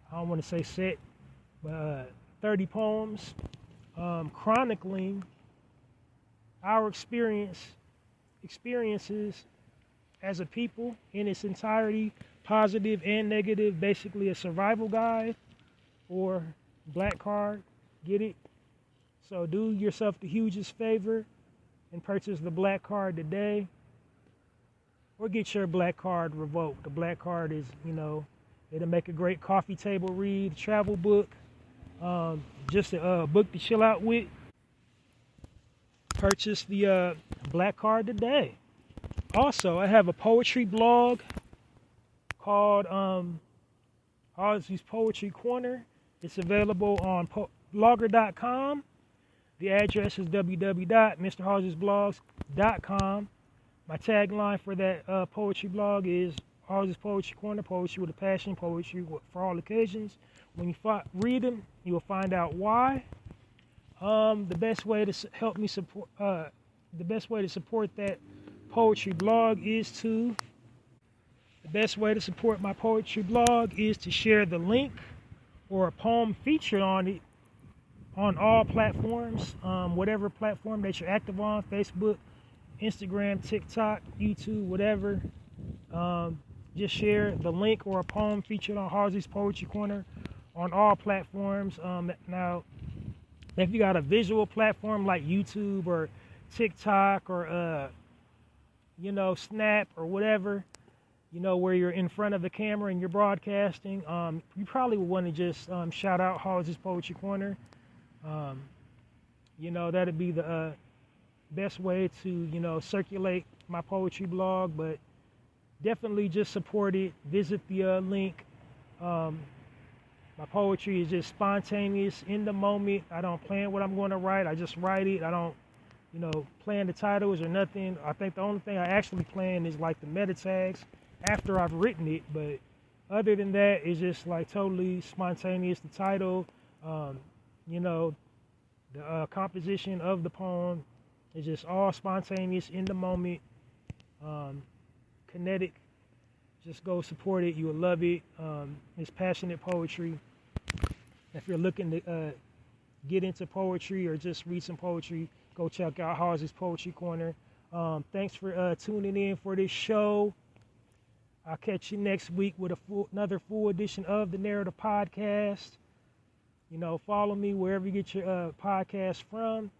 I don't want to say set, but 30 poems chronicling our experiences as a people in its entirety, positive and negative, basically a survival guide or black card. Get it? So do yourself the hugest favor and purchase the black card today, or get your black card revoked. The black card is, it'll make a great coffee table read, travel book, just a book to chill out with. Purchase the black card today. Also, I have a poetry blog called hallziespoetrycorner. It's available on blogger.com. The address is www.mrhallziesblogs.com. My tagline for that poetry blog is Hallzies Poetry Corner, poetry with a passion, poetry for all occasions. When you read them, you will find out why. The best way to help me support, the best way to support that poetry blog is to, the best way to support my poetry blog is to share the link or a poem featured on it on all platforms, whatever platform that you're active on, Facebook, Instagram, TikTok, YouTube, whatever. Just share the link or a poem featured on Hallzies Poetry Corner on all platforms. Now, if you got a visual platform like YouTube or TikTok or, Snap or whatever, where you're in front of the camera and you're broadcasting, you probably would want to just shout out Hallzies Poetry Corner. that'd be the best way to, circulate my poetry blog. But definitely just support it. Visit the link. My poetry is just spontaneous, in the moment. I don't plan what I'm going to write. I just write it. I don't, plan the titles or nothing. I think the only thing I actually plan is like the meta tags after I've written it. But other than that, it's just like totally spontaneous. The title, the composition of the poem is just all spontaneous, in the moment, kinetic. Just go support it. You will love it. It's passionate poetry. If you're looking to get into poetry or just read some poetry, go check out Hallzies Poetry Corner. Thanks for tuning in for this show. I'll catch you next week with another full edition of the Narrator Podcast. Follow me wherever you get your podcast from.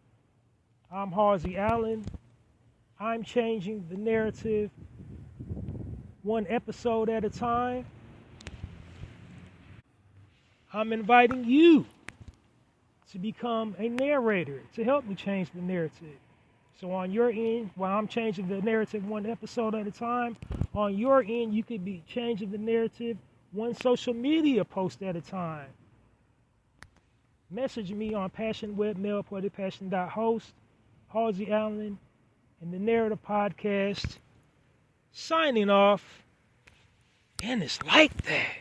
I'm Halsey Allen. I'm changing the narrative one episode at a time. I'm inviting you to become a narrator to help me change the narrative. So on your end, while I'm changing the narrative one episode at a time, on your end, you could be changing the narrative one social media post at a time. Message me on passionwebmail.passion.host, Halsey Allen, and the Narrative Podcast. Signing off, and it's like that.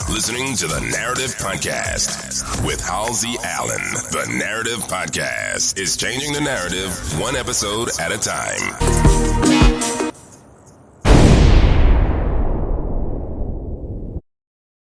Listening to the Narrative Podcast with Halsey Allen. The Narrative Podcast is changing the narrative one episode at a time.